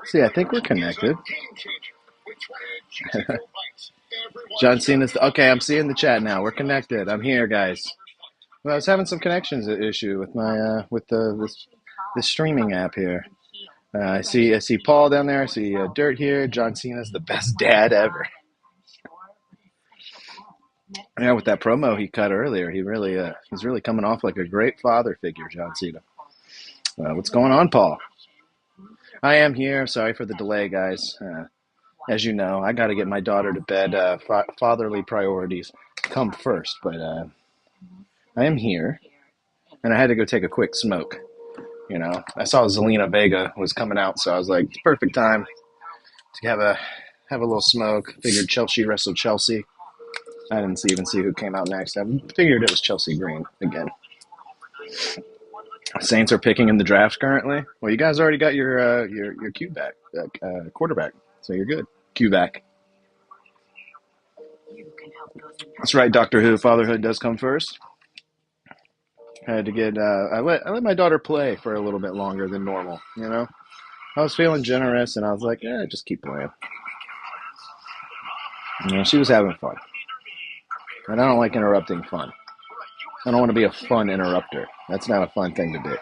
See, I think we're connected. John Cena's okay. I'm seeing the chat now. We're connected. I'm here, guys. Well, I was having some connections issue with my with the streaming app here. I see Paul down there. I see Dirt here. John Cena's the best dad ever. Yeah, with that promo he cut earlier, he's really coming off like a great father figure, John Cena. What's going on, Paul? I am here. Sorry for the delay, guys. As you know, I got to get my daughter to bed. Fatherly priorities come first, but I am here, and I had to go take a quick smoke. You know, I saw Zelina Vega was coming out, so I was like, perfect time to have a little smoke. Figured Chelsea wrestled Chelsea. I didn't even see who came out next. I figured it was Chelsea Green again. Saints are picking in the draft currently. Well, you guys already got your quarterback, so you're good. Q-back. That's right, Doctor Who. Fatherhood does come first. I had to get. I let my daughter play for a little bit longer than normal. You know, I was feeling generous, and I was like, just keep playing. You know, she was having fun, and I don't like interrupting fun. I don't want to be a fun interrupter. That's not a fun thing to be,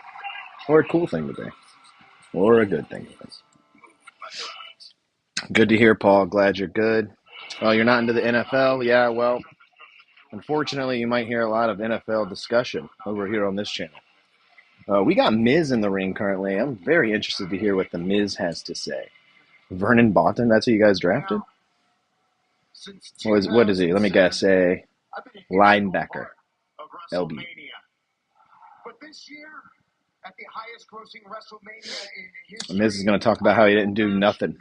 or a cool thing to be, or a good thing to be. Good to hear, Paul. Glad you're good. Oh, you're not into the NFL? Yeah, well, unfortunately, you might hear a lot of NFL discussion over here on this channel. We got Miz in the ring currently. I'm very interested to hear what the Miz has to say. Vernon Botton, that's who you guys drafted? What is he? Let me guess. A linebacker. LB. Miz is going to talk about how he didn't do nothing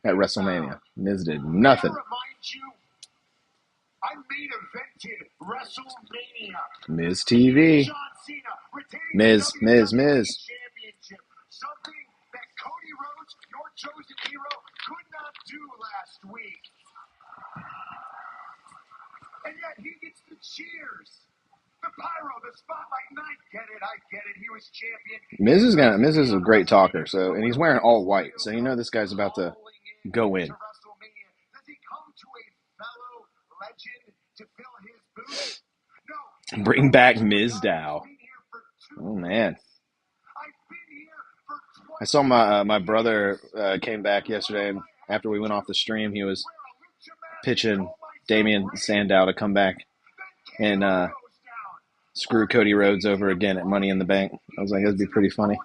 at WrestleMania. Miz did nothing. Miz TV. Miz. Something that Cody Rhodes, your chosen hero, could not do last week. And yet he gets the cheers. The pyro, the spotlight, and I get it. He was champion. Miz is a great talker, and he's wearing all white, so you know this guy's about to go in. Does he come to a fellow legend to fill his boots? No. Bring back Mizdow. Oh man. I saw my brother came back yesterday, and after we went off the stream, he was pitching Damian Sandow to come back and screw Cody Rhodes over again at Money in the Bank. I was like, that'd be pretty funny.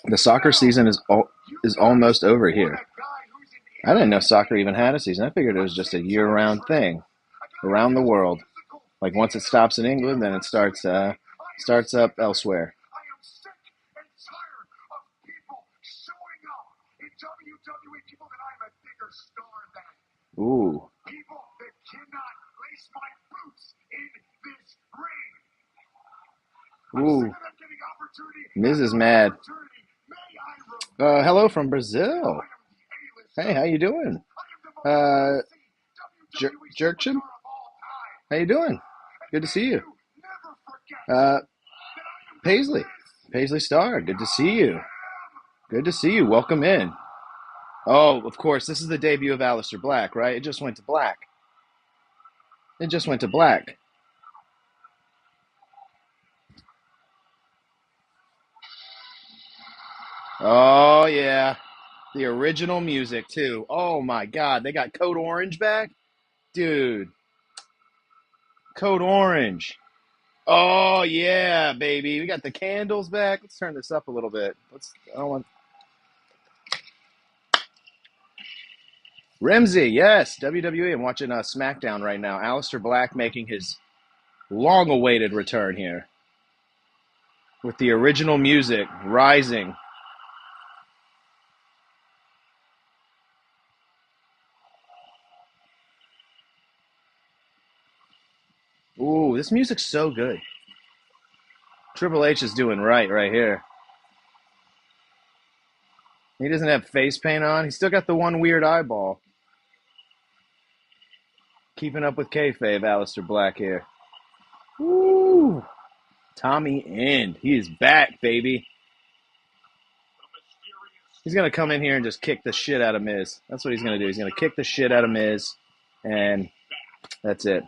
The soccer season is almost over here. I didn't know soccer even had a season. I figured it was just a year-round thing around the world. Like once it stops in England, then it starts up elsewhere. I am sick and tired of people showing up in WWE, people that I'm a bigger star than. Ooh. People that cannot lace my boots in this ring. Ooh. I'm sick of them getting opportunity. Miz is mad. Hello from Brazil. Hey, how you doing? Jerkchin? How you doing? Good to see you. Paisley Star, good to see you. Good to see you. Welcome in. Oh, of course, this is the debut of Aleister Black, right? It just went to black. Oh, yeah. The original music, too. Oh, my God. They got Code Orange back? Dude. Code Orange. Oh, yeah, baby. We got the candles back. Let's turn this up a little bit. Ramsey, yes. WWE. I'm watching SmackDown right now. Aleister Black making his long-awaited return here. With the original music, Rising. Ooh, this music's so good. Triple H is doing right here. He doesn't have face paint on. He's still got the one weird eyeball. Keeping up with kayfabe, Aleister Black here. Woo! Tommy End. He is back, baby. He's going to come in here and just kick the shit out of Miz. That's what he's going to do. He's going to kick the shit out of Miz, and that's it.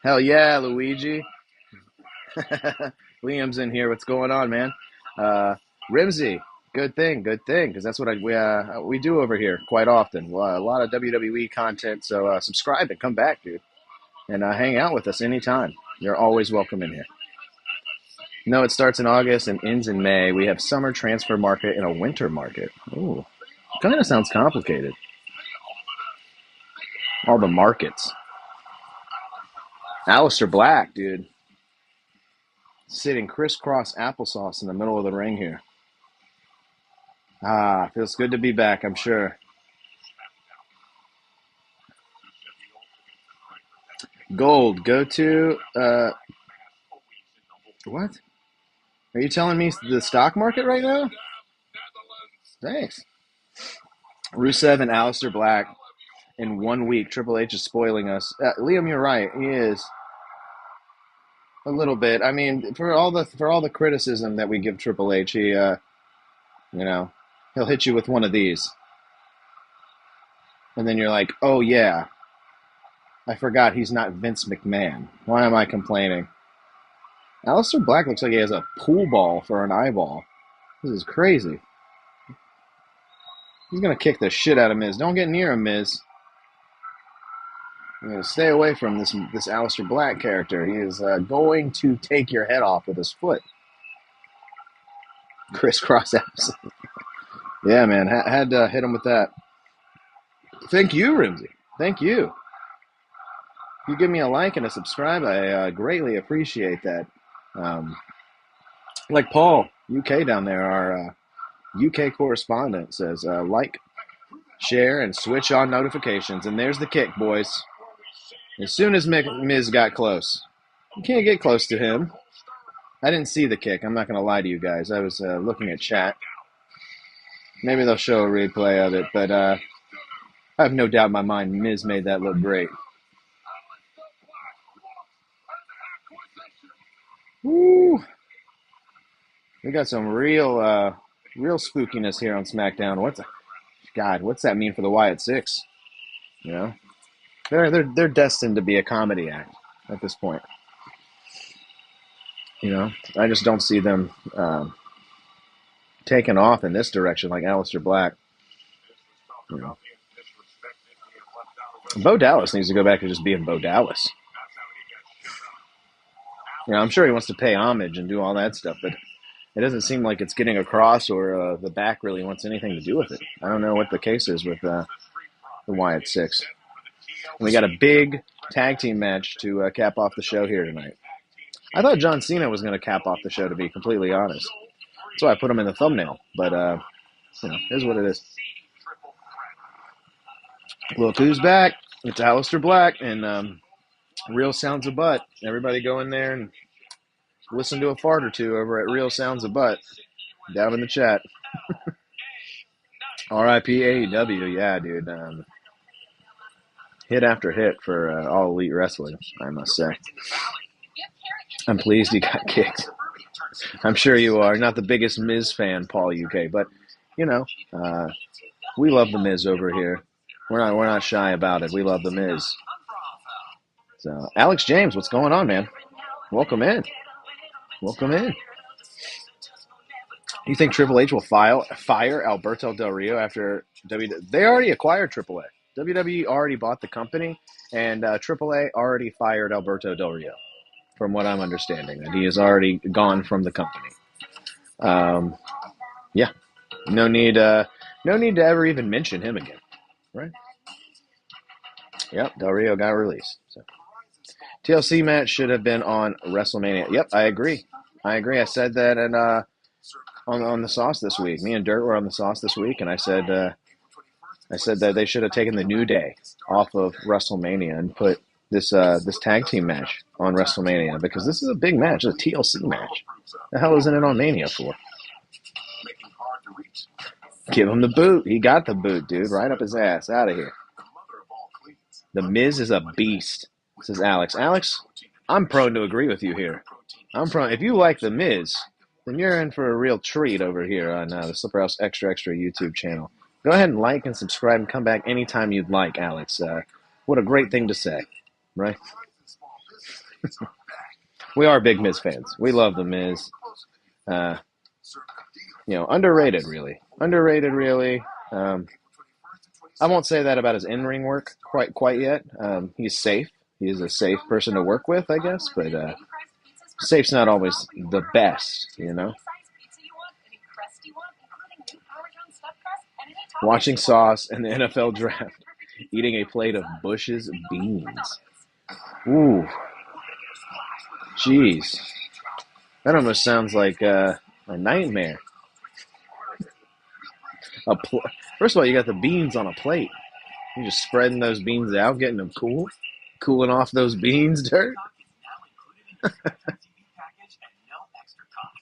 Hell yeah, Luigi. Liam's in here. What's going on, man? Rimsey. Good thing, because that's what we do over here quite often. A lot of WWE content, so subscribe and come back, dude. And hang out with us anytime. You're always welcome in here. No, it starts in August and ends in May. We have summer transfer market and a winter market. Ooh, kind of sounds complicated. All the markets. Aleister Black, dude. Sitting crisscross applesauce in the middle of the ring here. Feels good to be back, I'm sure. Gold, go to... What? Are you telling me the stock market right now? Thanks. Rusev and Aleister Black in 1 week. Triple H is spoiling us. Liam, you're right. He is a little bit. I mean, for all the criticism that we give Triple H, he, he'll hit you with one of these, and then you're like, oh yeah, I forgot he's not Vince McMahon. Why am I complaining? Aleister Black looks like he has a pool ball for an eyeball. This is crazy. He's going to kick the shit out of Miz. Don't get near him, Miz. You're going to stay away from this Aleister Black character. He is going to take your head off with his foot. Crisscross absolutely. Yeah, man. Had to hit him with that. Thank you, Rimsey. Thank you. If you give me a like and a subscribe, I greatly appreciate that. Like Paul, UK down there, our UK correspondent says, like, share, and switch on notifications. And there's the kick, boys. As soon as Miz got close. You can't get close to him. I didn't see the kick. I'm not going to lie to you guys. I was looking at chat. Maybe they'll show a replay of it, but I have no doubt in my mind Miz made that look great. Woo! We got some real spookiness here on SmackDown. What's that mean for the Wyatt Six? You know, they're destined to be a comedy act at this point. You know, I just don't see them taking off in this direction like Aleister Black. You know, Bo Dallas needs to go back to just being Bo Dallas. You know, I'm sure he wants to pay homage and do all that stuff, but it doesn't seem like it's getting across or the back really wants anything to do with it. I don't know what the case is with the Wyatt Six. And we got a big tag team match to cap off the show here tonight. I thought John Cena was going to cap off the show, to be completely honest. That's why I put him in the thumbnail. But, here's what it is. Look who's back. It's Aleister Black and Real Sounds of Butt. Everybody go in there and listen to a fart or two over at Real Sounds of Butt. Down in the chat. R.I.P. AEW. Yeah, dude. Hit after hit for All Elite Wrestling, I must say. I'm pleased he got kicked. I'm sure you are. Not the biggest Miz fan, Paul UK, but, you know, we love the Miz over here. We're not shy about it. We love the Miz. So, Alex James, what's going on, man? Welcome in. Welcome in. You think Triple H will fire Alberto Del Rio after WWE? They already acquired AAA. WWE already bought the company, and AAA already fired Alberto Del Rio, from what I'm understanding. That he has already gone from the company. Yeah, no need to ever even mention him again, right? Yep, Del Rio got released. So. TLC match should have been on WrestleMania. Yep, I agree. I said that on the Sauce this week. Me and Dirt were on the Sauce this week, and I said that they should have taken the New Day off of WrestleMania and put this tag team match on WrestleMania, because this is a big match. It's a TLC match. The hell isn't it on Mania for? Give him the boot. He got the boot, dude. Right up his ass. Out of here. The Miz is a beast, says Alex. Alex, I'm prone to agree with you here. If you like The Miz, then you're in for a real treat over here on the Slipper House Extra Extra YouTube channel. Go ahead and like and subscribe and come back anytime you'd like, Alex. What a great thing to say, right? We are big Miz fans. We love The Miz. Underrated, really. I won't say that about his in-ring work quite yet. He's safe. He's a safe person to work with, I guess, but safe's not always the best, Watching Sauce and the NFL draft, eating a plate of Bush's beans. Ooh, jeez, that almost sounds like a nightmare. First of all, you got the beans on a plate. You're just spreading those beans out, getting them cooling off those beans, Dirt.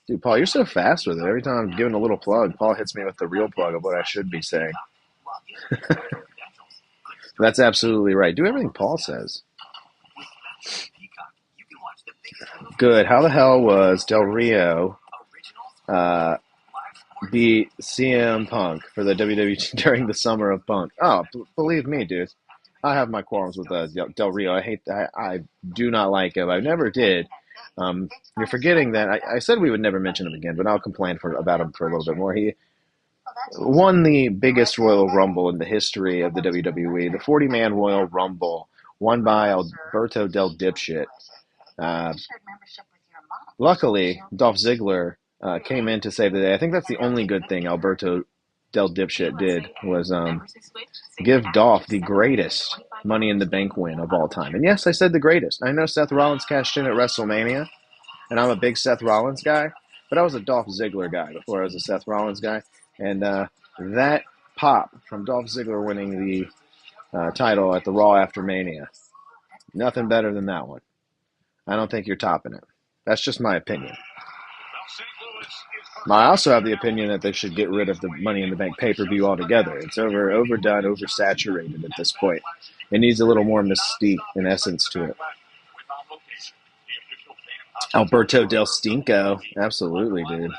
Dude, Paul, you're so fast with it. Every time I'm giving a little plug, Paul hits me with the real plug of what I should be saying. That's absolutely right. Do everything Paul says. Good. How the hell was Del Rio beat CM Punk for the WWE during the Summer of Punk? Oh, believe me, dude. I have my quarrels with Del Rio. I do not like him. I never did. You're forgetting that I said we would never mention him again, but I'll complain about him for a little bit more. He won the biggest Royal Rumble in the history of the WWE, the 40-man Royal Rumble, won by Alberto Del Dipshit. Luckily, Dolph Ziggler came in to save the day. I think that's the only good thing Alberto Del Dipshit did was give Dolph the greatest Money in the Bank win of all time. And yes, I said the greatest. I know Seth Rollins cashed in at WrestleMania, and I'm a big Seth Rollins guy, but I was a Dolph Ziggler guy before I was a Seth Rollins guy. And that pop from Dolph Ziggler winning the title at the Raw after Mania, nothing better than that one. I don't think you're topping it. That's just my opinion. I also have the opinion that they should get rid of the Money in the Bank pay-per-view altogether. It's overdone, oversaturated at this point. It needs a little more mystique and essence to it. Alberto Del Stinko. Absolutely, dude.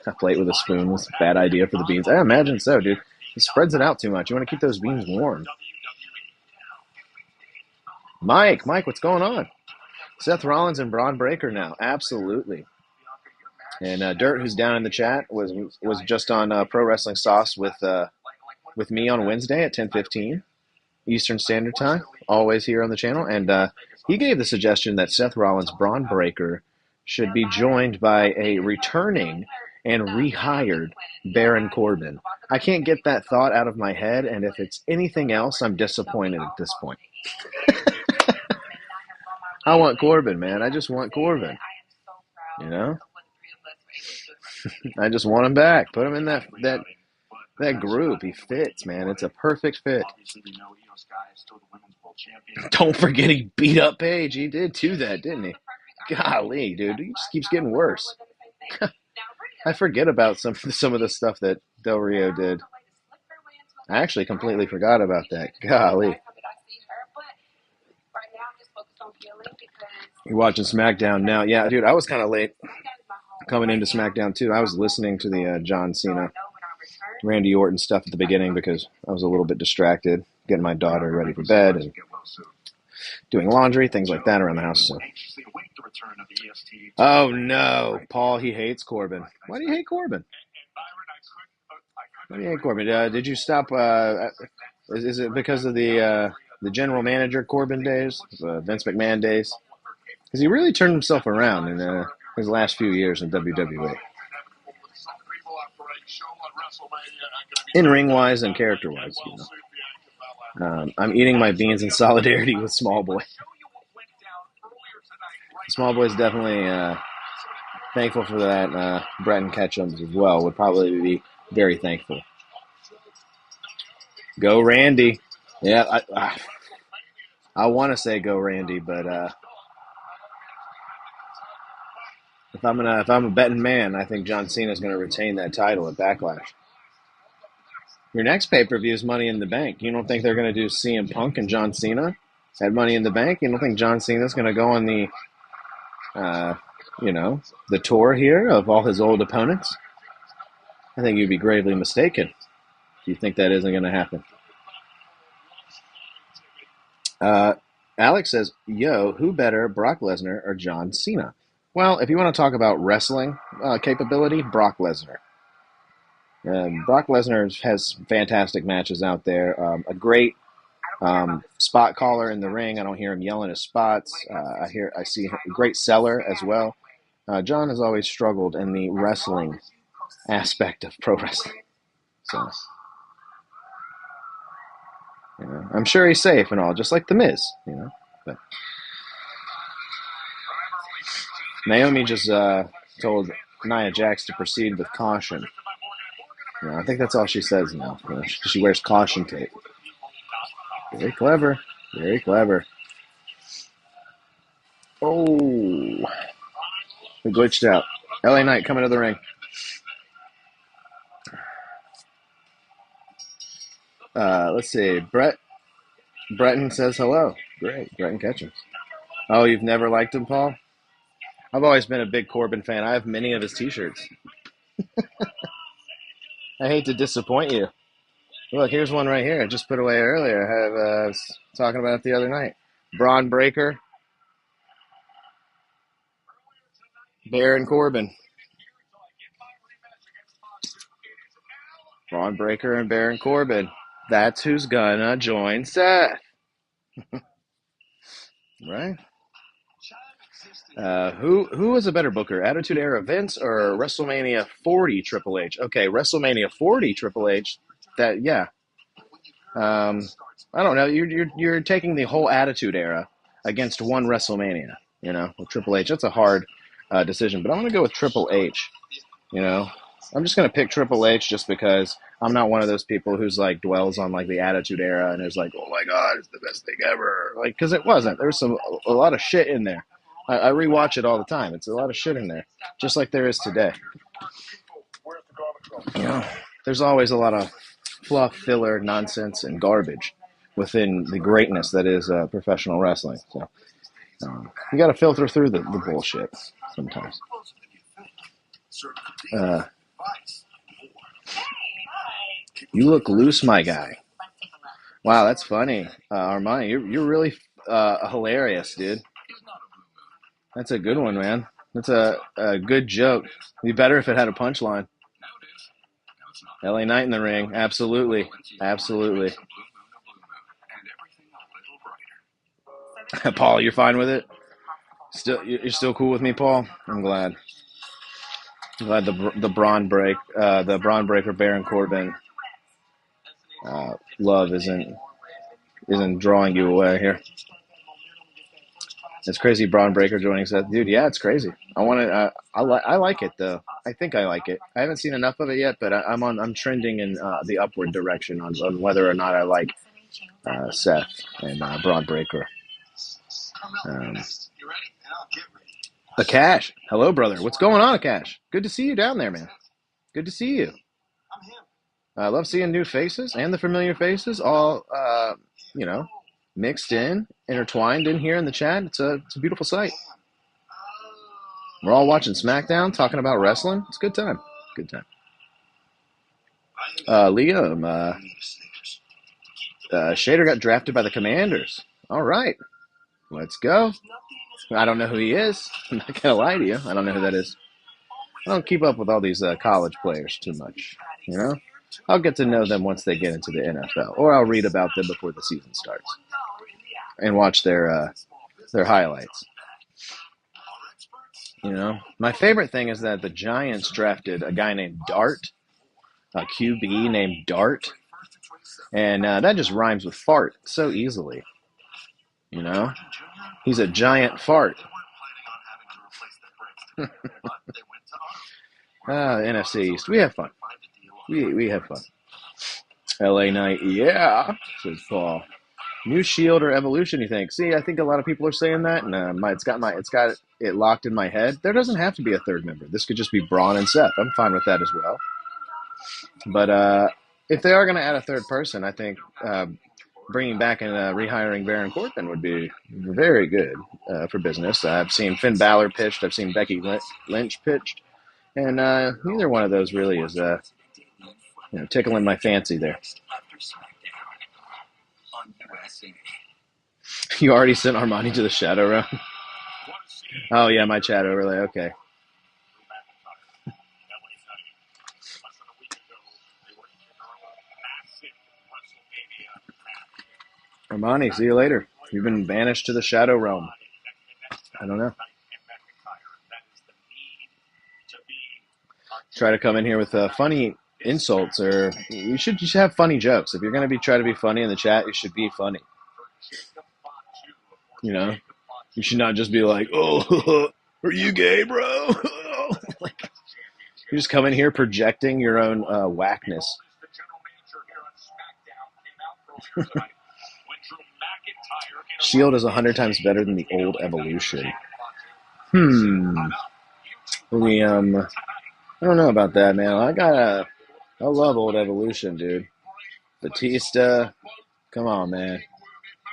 A plate with a spoon was a bad idea for the beans. I imagine so, dude. He spreads it out too much. You want to keep those beans warm. Mike, what's going on? Seth Rollins and Braun Breaker now. Absolutely. And Dirt, who's down in the chat, was just on Pro Wrestling Sauce with me on Wednesday at 10:15 Eastern Standard Time, always here on the channel. And he gave the suggestion that Seth Rollins, Braun Breaker, should be joined by a returning and rehired Baron Corbin. I can't get that thought out of my head, and if it's anything else, I'm disappointed at this point. I want Corbin, man. I just want Corbin. I just want him back. Put him in that group. He fits, man. It's a perfect fit. Don't forget he beat up Paige. He did too that, didn't he? Golly, dude. He just keeps getting worse. I forget about some of the stuff that Del Rio did. I actually completely forgot about that. Golly. You're watching SmackDown now. Yeah, dude, I was kind of late coming into SmackDown, too. I was listening to the John Cena, Randy Orton stuff at the beginning because I was a little bit distracted, getting my daughter ready for bed and doing laundry, things like that around the house. So. Oh, no. Paul, he hates Corbin. Why do you hate Corbin? Why do you hate Corbin? Did you stop? Is it because of the general manager Corbin days, Vince McMahon days? Because he really turned himself around in his last few years in WWE. In ring-wise and character-wise, I'm eating my beans in solidarity with Small Boy. Small Boy's definitely thankful for that. Bretton Ketchums as well would probably be very thankful. Go Randy. Yeah, I want to say go Randy, but if I'm a betting man, I think John Cena's going to retain that title at Backlash. Your next pay-per-view is Money in the Bank. You don't think they're going to do CM Punk and John Cena at Money in the Bank? You don't think John Cena's going to go on the, the tour here of all his old opponents? I think you'd be gravely mistaken if you think that isn't going to happen. Alex says, yo, who better, Brock Lesnar or John Cena? Well, if you want to talk about wrestling capability, Brock Lesnar. Brock Lesnar has fantastic matches out there. A great spot caller in the ring. I don't hear him yelling his spots. I see a great seller as well. John has always struggled in the wrestling aspect of pro wrestling. So, I'm sure he's safe and all, just like The Miz, But Naomi just told Nia Jax to proceed with caution. I think that's all she says now. She wears caution tape. Very clever. Very clever. Oh. We glitched out. LA Knight coming to the ring. Let's see. Breton says hello. Great. Breton Ketchum. Oh, you've never liked him, Paul? I've always been a big Corbin fan. I have many of his t-shirts. I hate to disappoint you. Look, here's one right here. I just put away earlier. I was talking about it the other night. Braun Breaker. Baron Corbin. Braun Breaker and Baron Corbin. That's who's gonna join Seth. Right? Who was a better booker? Attitude Era Vince or WrestleMania 40 Triple H? Okay, WrestleMania 40 Triple H. I don't know. You're taking the whole Attitude Era against one WrestleMania. With Triple H. That's a hard decision, but I'm gonna go with Triple H. I'm just gonna pick Triple H just because I'm not one of those people who's like dwells on like the Attitude Era and is like, oh my God, it's the best thing ever. Like, because it wasn't. There's a lot of shit in there. I rewatch it all the time. It's a lot of shit in there, just like there is today. There's always a lot of fluff, filler, nonsense, and garbage within the greatness that is professional wrestling. So you got to filter through the bullshit sometimes. You look loose, my guy. Wow, that's funny, Armani. You're really hilarious, dude. That's a good one, man. That's a good joke. It'd be better if it had a punchline. LA Knight in the ring. Absolutely. Absolutely. Paul, you're fine with it? You're still cool with me, Paul? I'm glad. The Braun Breaker Baron Corbin love isn't drawing you away here. It's crazy, Braun Breaker joining Seth. Dude, yeah, it's crazy. I like it though. I think I like it. I haven't seen enough of it yet, but I'm trending in the upward direction on whether or not I like Seth and Braun Breaker. Akash, hello, brother. What's going on, Akash? Good to see you down there, man. Good to see you. I love seeing new faces and the familiar faces all, mixed in, intertwined in here in the chat. It's a beautiful sight. We're all watching SmackDown, talking about wrestling. It's a good time. Good time. Liam, Shader got drafted by the Commanders. All right. Let's go. I don't know who he is. I'm not going to lie to you. I don't know who that is. I don't keep up with all these college players too much, I'll get to know them once they get into the NFL, or I'll read about them before the season starts and watch their highlights. My favorite thing is that the Giants drafted a guy named Dart, a QB named Dart, and that just rhymes with fart so easily. He's a giant fart. NFC East. We have fun. We have fun. LA Knight, yeah, says Paul. New Shield or Evolution, you think? See, I think a lot of people are saying that, and it's got it locked in my head. There doesn't have to be a third member. This could just be Braun and Seth. I'm fine with that as well. But if they are going to add a third person, I think bringing back and rehiring Baron Corbin would be very good for business. I've seen Finn Balor pitched. I've seen Becky Lynch pitched. And neither one of those really is tickling my fancy there. You already sent Armani to the Shadow Realm? Oh, yeah, my chat overlay. Okay. Armani, see you later. You've been banished to the Shadow Realm. I don't know. Try to come in here with funny insults, or you should have funny jokes. If you're going to try to be funny in the chat, you should be funny. You know, you should not just be like, "Oh, are you gay, bro?" Like, you just come in here projecting your own whackness. Shield is 100 times better than the old Evolution. I don't know about that, man. I love old Evolution, dude. Batista, come on, man.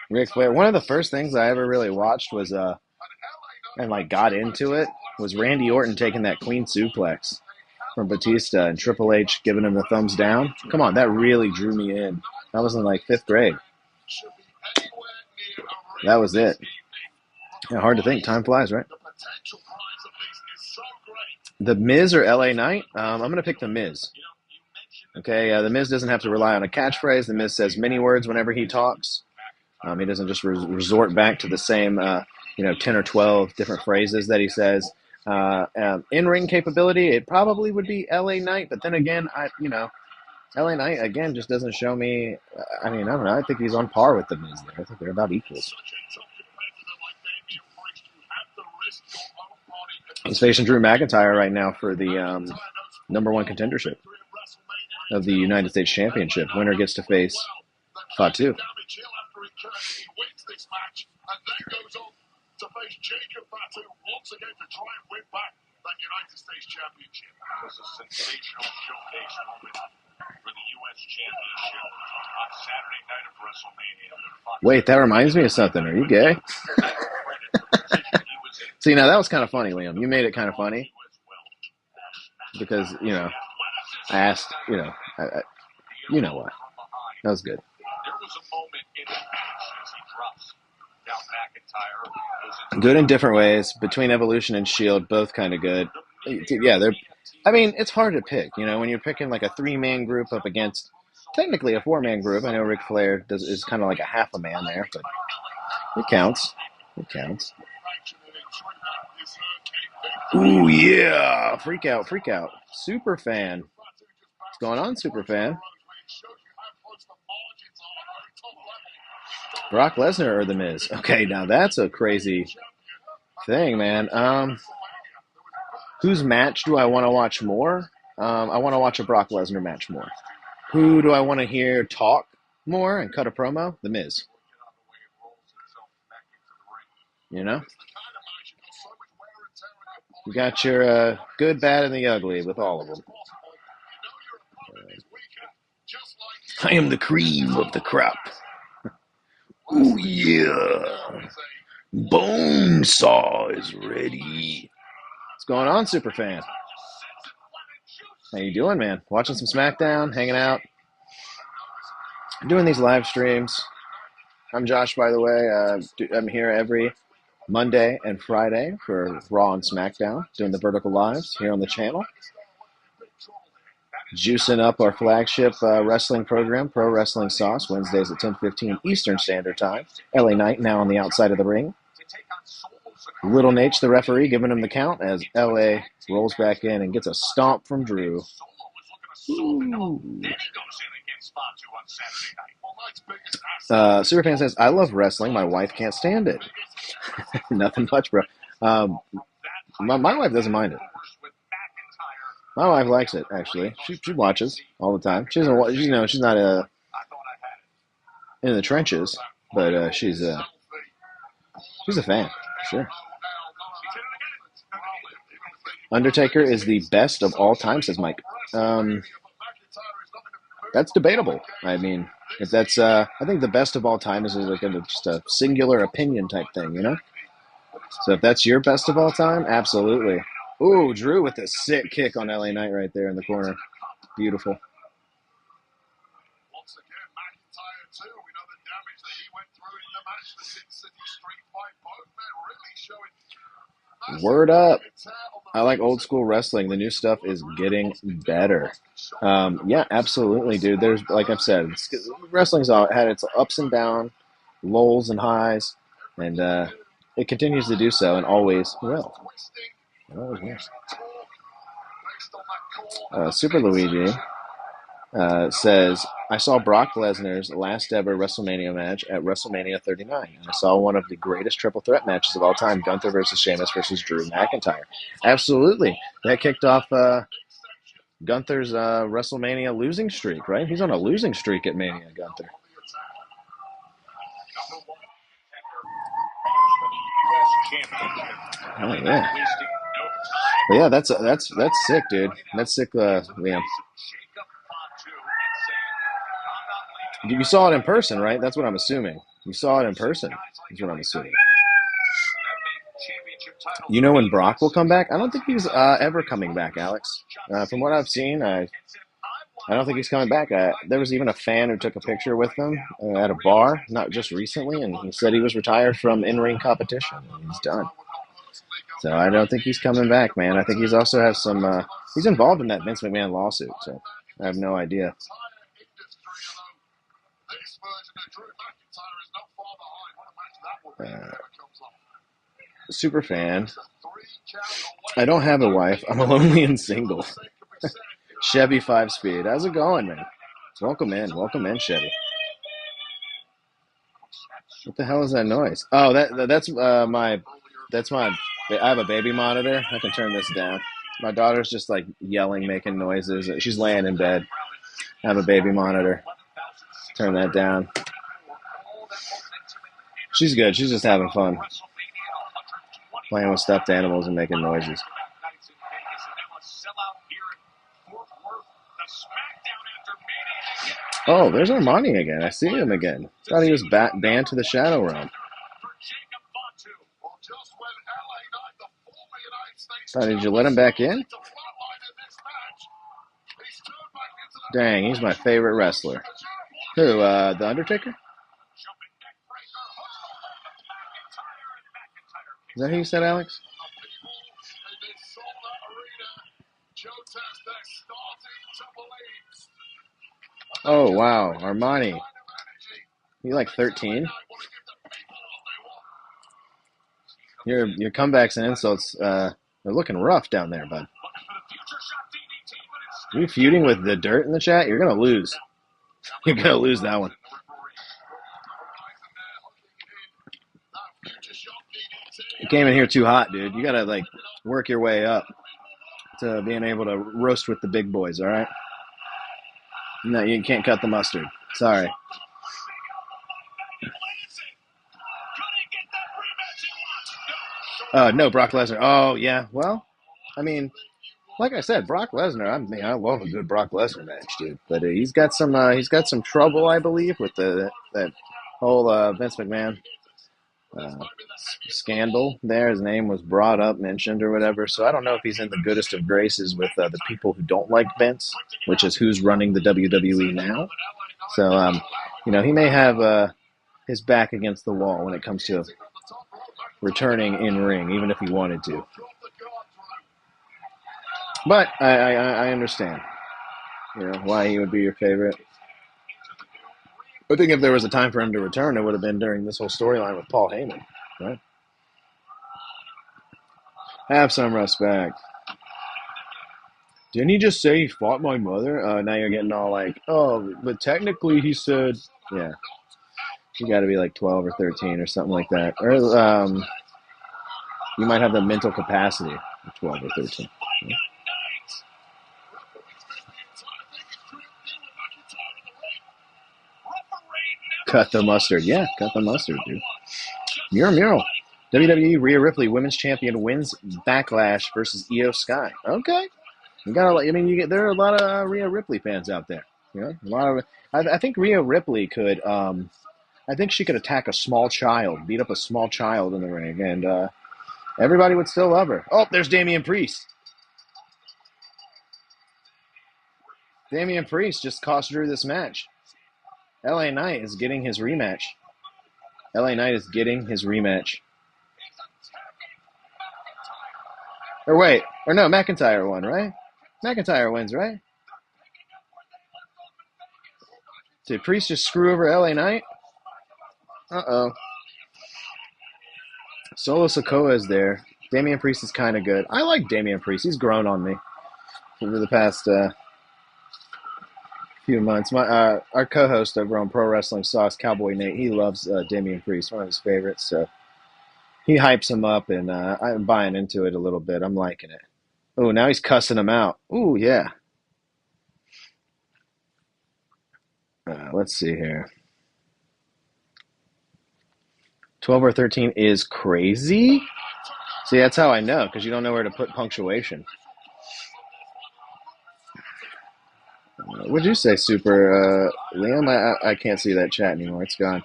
Ric Flair. One of the first things I ever really watched was and got into it was Randy Orton taking that clean suplex from Batista and Triple H giving him the thumbs down. Come on, that really drew me in. That was in 5th grade. That was it. Yeah, hard to think. Time flies, right? The Miz or LA Knight? I'm going to pick The Miz. Okay, The Miz doesn't have to rely on a catchphrase. The Miz says many words whenever he talks. He doesn't just resort back to the same, 10 or 12 different phrases that he says. In-ring capability, it probably would be LA Knight, but then again, LA Knight, again, just doesn't show me, I don't know, I think he's on par with The Miz there. I think they're about equals. He's facing Drew McIntyre right now for the #1 contendership of the United States Championship. Winner gets to face Fatu. Wait, that reminds me of something. Are you gay? See, now that was kind of funny, Liam. You made it kind of funny because, I asked, you know what. That was good. Good in different ways. Between Evolution and Shield, both kind of good. Yeah, it's hard to pick, when you're picking a 3-man group up against technically a 4-man group. I know Ric Flair is kind of like a half a man there, but it counts. It counts. Ooh, yeah. Freak out. Super fan. What's going on, super fan? Brock Lesnar or The Miz? Okay, now that's a crazy thing, man. Whose match do I want to watch more? I want to watch a Brock Lesnar match more. Who do I want to hear talk more and cut a promo? The Miz. You got your good, bad, and the ugly with all of them. I am the cream of the crop. Ooh, yeah. Bone Saw is ready. What's going on, Superfan? How you doing, man? Watching some SmackDown, hanging out, doing these live streams. I'm Josh, by the way. I'm here every Monday and Friday for Raw and SmackDown, doing the vertical lives here on the channel. Juicing up our flagship wrestling program, Pro Wrestling Sauce, Wednesdays at 10:15 Eastern Standard Time. LA Knight now on the outside of the ring. Little Nate, the referee, giving him the count as LA rolls back in and gets a stomp from Drew. Superfan says, I love wrestling. My wife can't stand it. Nothing much, bro. My wife doesn't mind it. My wife likes it, actually. She watches all the time. She doesn't. She's not in the trenches, but she's a fan, sure. Undertaker is the best of all time, says Mike. That's debatable. I mean, if that's, I think the best of all time is like just a singular opinion type thing, you know? So if that's your best of all time, absolutely. Ooh, Drew with a sick kick on LA Knight right there in the corner. Beautiful. Once again, McIntyre too. We know the damage that he went through in the match, the Sin City Street Fight. Both men really showing. Word up. I like old school wrestling. The new stuff is getting better. Yeah, absolutely, dude. There's, like I've said, wrestling's had its ups and downs, lulls and highs, and it continues to do so, and always will. Super Luigi says, I saw Brock Lesnar's last ever WrestleMania match at WrestleMania 39. And I saw one of the greatest triple threat matches of all time, Gunther versus Sheamus versus Drew McIntyre. Absolutely. That kicked off Gunther's WrestleMania losing streak, right? He's on a losing streak at Mania, Gunther. Oh, yeah. But yeah, that's sick, dude. That's sick, Liam. You saw it in person, right? That's what I'm assuming. You saw it in person, is what I'm assuming. You know when Brock will come back? I don't think he's ever coming back, Alex. From what I've seen, I don't think he's coming back. There was even a fan who took a picture with him at a bar, not just recently, and he said he was retired from in-ring competition. He's done. So I don't think he's coming back, man. I think he's also has some. He's involved in that Vince McMahon lawsuit, so I have no idea. Super fan. I don't have a wife. I'm lonely and single. Chevy 5-speed. How's it going, man? Welcome in, Chevy. What the hell is that noise? Oh, that's my. I have a baby monitor. I can turn this down. My daughter's just like yelling, making noises. She's laying in bed. I have a baby monitor. Turn that down. She's good. She's just having fun. Playing with stuffed animals and making noises. Oh, there's Armani again. I see him again. Thought he was banned to the Shadow Realm. Did you let him back in? Dang, he's my favorite wrestler. Who, The Undertaker? Is that who you said, Alex? Oh, wow. Armani. You like 13? Your comebacks and insults, they're looking rough down there, bud. Are you feuding with the dirt in the chat? You're going to lose. You're going to lose that one. You came in here too hot, dude. You got to, like, work your way up to being able to roast with the big boys, all right? No, you can't cut the mustard. Sorry. No, Brock Lesnar. Oh, yeah. Well, I mean, like I said, Brock Lesnar. I love a good Brock Lesnar match, dude. But he's got some trouble, I believe, with that whole Vince McMahon scandal. There, his name was brought up, mentioned, or whatever. So I don't know if he's in the goodest of graces with the people who don't like Vince, which is who's running the WWE now. So he may have his back against the wall when it comes to returning in ring, even if he wanted to. But I understand, why he would be your favorite. I think if there was a time for him to return, it would have been during this whole storyline with Paul Heyman, right? Have some respect. Didn't he just say he fought my mother? Now you're getting all like, oh, but technically he said, yeah. You got to be like 12 or 13 or something like that. Or you might have the mental capacity of 12 or 13. Yeah. Cut the mustard. Yeah, cut the mustard, dude. Mural. WWE Rhea Ripley Women's Champion wins Backlash versus Io Sky. Okay. There are a lot of Rhea Ripley fans out there. You know, a lot of. I think Rhea Ripley could. I think she could attack a small child, beat up a small child in the ring, and everybody would still love her. Oh, there's Damian Priest. Damian Priest just cost Drew this match. LA Knight is getting his rematch. LA Knight is getting his rematch. Or wait, or no, McIntyre won, right? McIntyre wins, right? Did Priest just screw over LA Knight? Uh-oh. Solo Sikoa is there. Damian Priest is kind of good. I like Damian Priest. He's grown on me over the past few months. Our co-host over on Pro Wrestling Sauce, Cowboy Nate, he loves Damian Priest, one of his favorites. So he hypes him up, and I'm buying into it a little bit. I'm liking it. Oh, now he's cussing him out. Ooh, yeah. Let's see here. 12 or 13 is crazy? See, that's how I know, because you don't know where to put punctuation. What'd you say, Super Liam? I can't see that chat anymore. It's gone.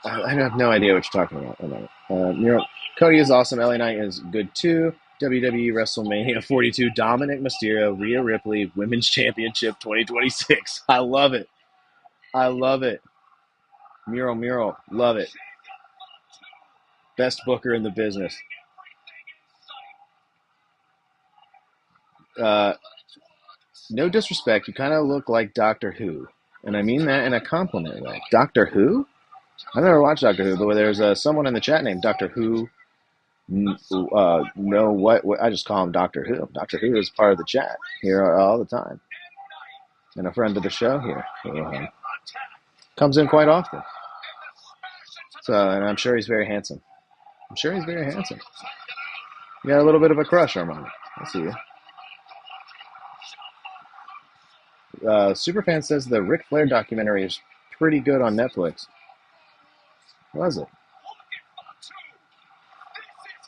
I have no idea what you're talking about. Cody is awesome. LA Knight is good too. WWE WrestleMania 42. Dominic Mysterio, Rhea Ripley, Women's Championship 2026. I love it. I love it. Mural. Love it. Best booker in the business. No disrespect, you kind of look like Doctor Who. And I mean that in a compliment way. Doctor Who? I've never watched Doctor Who, but there's someone in the chat named Doctor Who. What? I just call him Doctor Who. Doctor Who is part of the chat here all the time. And a friend of the show here. Comes in quite often. So, and I'm sure he's very handsome. You got a little bit of a crush, Armando. I see you. Superfan says the Ric Flair documentary is pretty good on Netflix. Was it?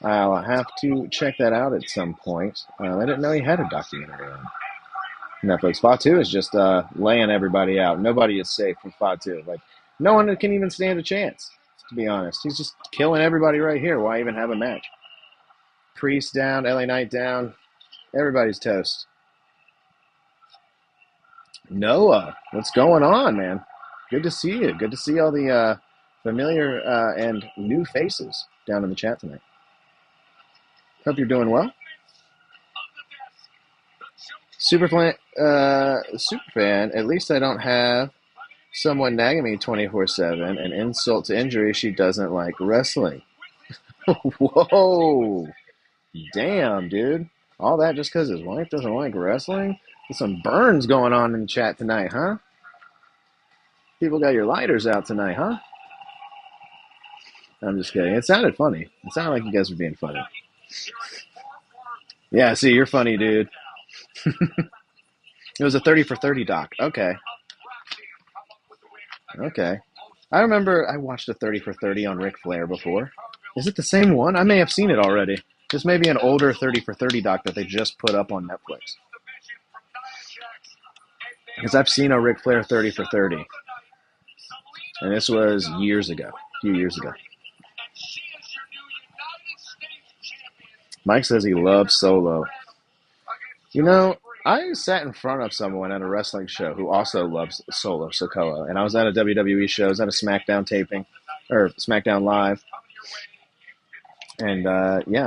I'll have to check that out at some point. I didn't know he had a documentary on Netflix. Fatu is just laying everybody out. Nobody is safe from Fatu. Like, no one can even stand a chance, to be honest. He's just killing everybody right here. Why even have a match? Priest down, LA Knight down. Everybody's toast. Noah, what's going on, man? Good to see you. Good to see all the familiar and new faces down in the chat tonight. Hope you're doing well. Superfan, at least I don't have someone nagging me 24/7. An insult to injury, she doesn't like wrestling. Whoa. Damn, dude. All that just because his wife doesn't like wrestling? There's some burns going on in the chat tonight, huh? People got your lighters out tonight, huh? I'm just kidding. It sounded funny. It sounded like you guys were being funny. Yeah, see, you're funny, dude. It was a 30 for 30 doc. Okay. I remember I watched a 30 for 30 on Ric Flair before. Is it the same one? I may have seen it already. This may be an older 30 for 30 doc that they just put up on Netflix. Because I've seen a Ric Flair 30 for 30. And this was a few years ago. Mike says he loves Solo. You know, I sat in front of someone at a wrestling show who also loves Solo Sikoa. And I was at a WWE show. I was at a SmackDown taping, or SmackDown Live. And,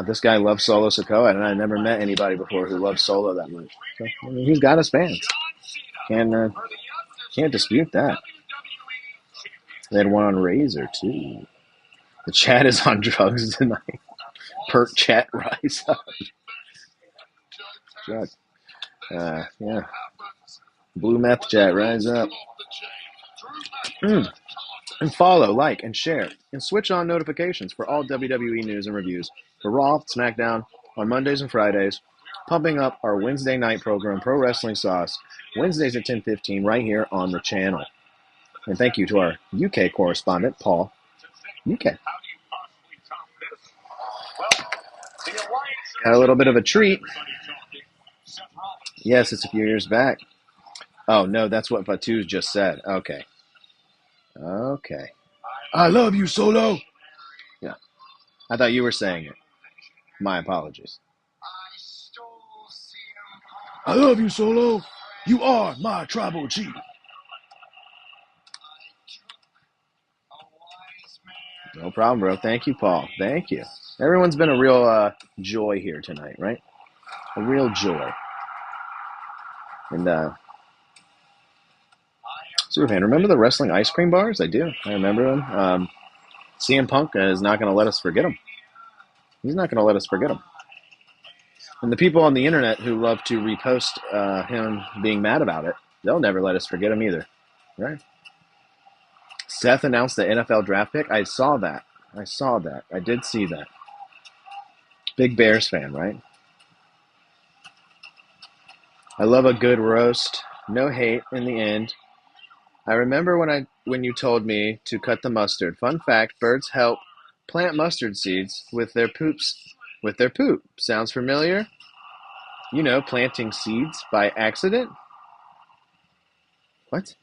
this guy loves Solo Sikoa. And I never met anybody before who loves Solo that much. So, I mean, he's got his fans. Can't dispute that. They had one on Razor, too. The chat is on drugs tonight. Perk chat, rise up. Chuck. Yeah. Blue meth chat, rise up. And follow, like, and share. And switch on notifications for all WWE news and reviews for Raw, SmackDown, on Mondays and Fridays. Pumping up our Wednesday night program, Pro Wrestling Sauce, Wednesdays at 10:15 right here on the channel. And thank you to our UK correspondent, Paul. UK. Got a little bit of a treat. Yes, it's a few years back. Oh, no, that's what Fatu's just said. Okay. Okay. I love you, Solo. Yeah, I thought you were saying it. My apologies. I love you, Solo. You are my tribal chief. No problem, bro. Thank you, Paul. Thank you. Everyone's been a real joy here tonight, right? A real joy. And Superfan, remember the wrestling ice cream bars? I do. I remember them. CM Punk is not going to let us forget them. He's not going to let us forget them. And the people on the internet who love to repost him being mad about it, they'll never let us forget him either, right? Seth announced the NFL draft pick. I saw that. I did see that. Big Bears fan, right? I love a good roast. No hate in the end. I remember when you told me to cut the mustard. Fun fact, birds help plant mustard seeds with their poop. Sounds familiar? You know, planting seeds by accident? What?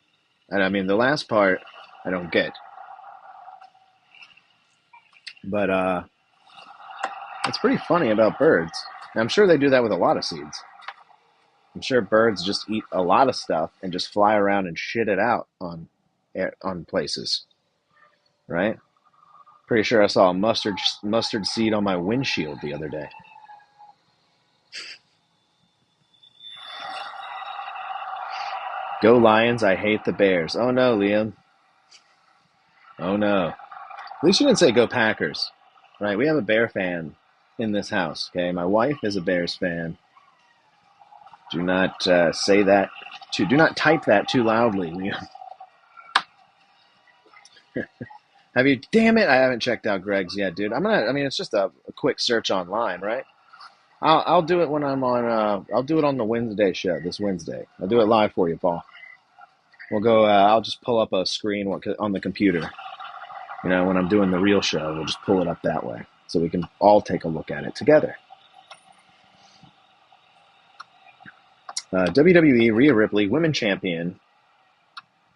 And I mean, the last part I don't get. But it's pretty funny about birds. And I'm sure they do that with a lot of seeds. I'm sure birds just eat a lot of stuff and just fly around and shit it out on places, right? Pretty sure I saw a mustard seed on my windshield the other day. Go Lions, I hate the Bears. Oh no, Liam. Oh no. At least you didn't say go Packers. Right, we have a Bear fan in this house, okay? My wife is a Bears fan. Do not say that. Do not type that too loudly, Liam. Have you? Damn it! I haven't checked out Greg's yet, dude. I mean, it's just a quick search online, right? I'll do it when I'm on. I'll do it on the Wednesday show this Wednesday. I'll do it live for you, Paul. We'll go. I'll just pull up a screen on the computer. You know, when I'm doing the real show, we'll just pull it up that way so we can all take a look at it together. WWE Rhea Ripley, Women Champion,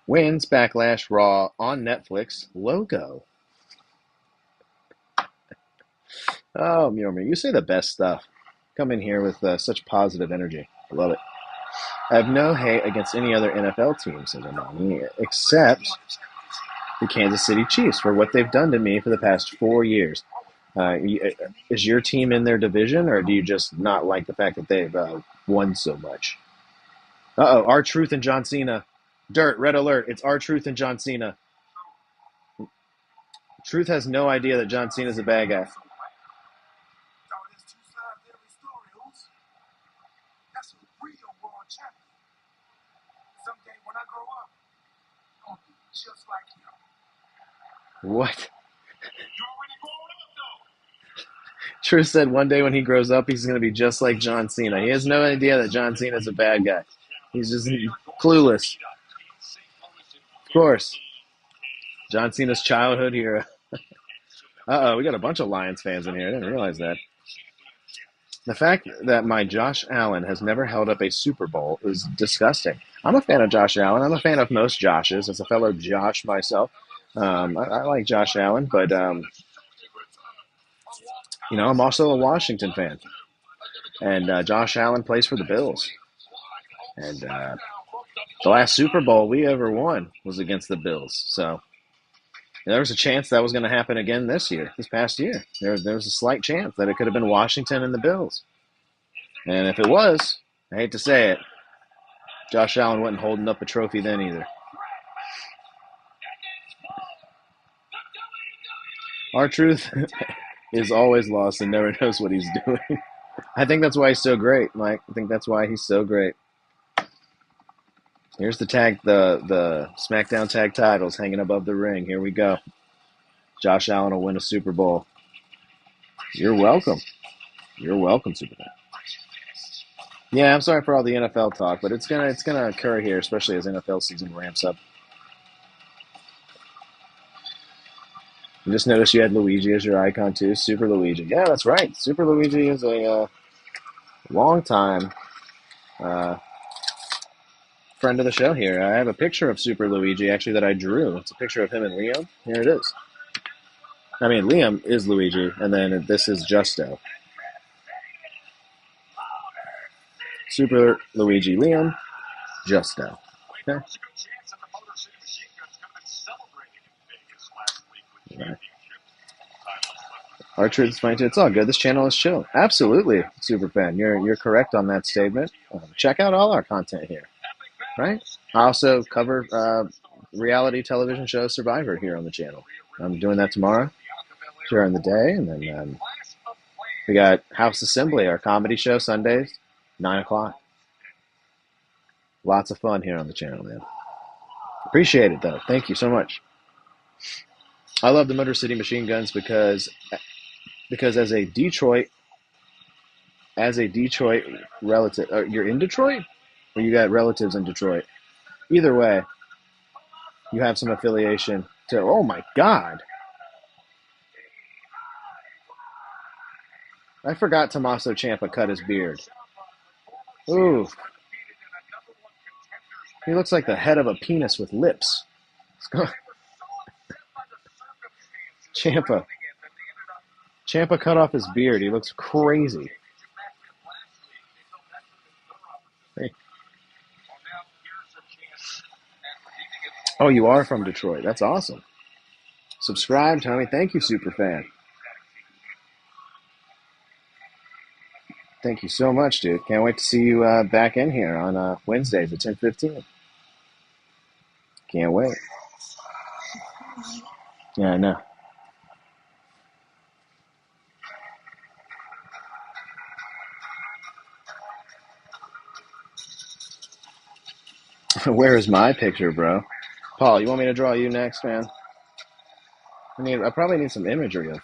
wins Backlash Raw on Netflix logo. Oh, Mjormy, you say the best stuff. Come in here with such positive energy. I love it. I have no hate against any other NFL team, says Armani, except the Kansas City Chiefs for what they've done to me for the past 4 years. Is your team in their division, or do you just not like the fact that they've won so much? Uh-oh, R-Truth and John Cena. Dirt, red alert, it's R-Truth and John Cena. Truth has no idea that John Cena's a bad guy. What? Truth said one day when he grows up, he's going to be just like John Cena. He has no idea that John Cena's a bad guy. He's just clueless. Of course. John Cena's childhood hero. Uh-oh, we got a bunch of Lions fans in here. I didn't realize that. The fact that my Josh Allen has never held up a Super Bowl is disgusting. I'm a fan of Josh Allen. I'm a fan of most Joshes. As a fellow Josh myself, I like Josh Allen, but you know, I'm also a Washington fan. And Josh Allen plays for the Bills. And the last Super Bowl we ever won was against the Bills. So there was a chance that was going to happen again this past year. There was a slight chance that it could have been Washington and the Bills. And if it was, I hate to say it, Josh Allen wasn't holding up a trophy then either. R-Truth is always lost and never knows what he's doing. I think that's why he's so great, Mike. I think that's why he's so great. Here's the SmackDown tag titles hanging above the ring. Here we go. Josh Allen will win a Super Bowl. You're welcome. You're welcome, Superman. Yeah, I'm sorry for all the NFL talk, but it's gonna occur here, especially as NFL season ramps up. You just noticed you had Luigi as your icon too, Super Luigi. Yeah, that's right. Super Luigi is a long time Friend of the show here. I have a picture of Super Luigi actually that I drew. It's a picture of him and Liam. Here it is. I mean, Liam is Luigi, and then this is Justo. Super Luigi Liam, Justo. Okay. Yeah. R-Truth is fine too. It's all good. This channel is chill. Absolutely, Superfan. You're correct on that statement. Check out all our content here. Right? I also cover reality television show Survivor here on the channel. I'm doing that tomorrow during the day, and then we got House Assembly, our comedy show, Sundays, 9 o'clock. Lots of fun here on the channel, man. Appreciate it, though. Thank you so much. I love the Motor City Machine Guns because as a Detroit relative, you're in Detroit, or you got relatives in Detroit. Either way, you have some affiliation to. Oh my God! I forgot Tommaso Ciampa cut his beard. Ooh, he looks like the head of a penis with lips. Ciampa cut off his beard. He looks crazy. Hey. Oh, you are from Detroit. That's awesome. Subscribe, Tony. Thank you, Superfan. Thank you so much, dude. Can't wait to see you back in here on Wednesdays at 10:15. Can't wait. Yeah, I know. Where is my picture, bro? Paul, you want me to draw you next, man? I probably need some imagery of.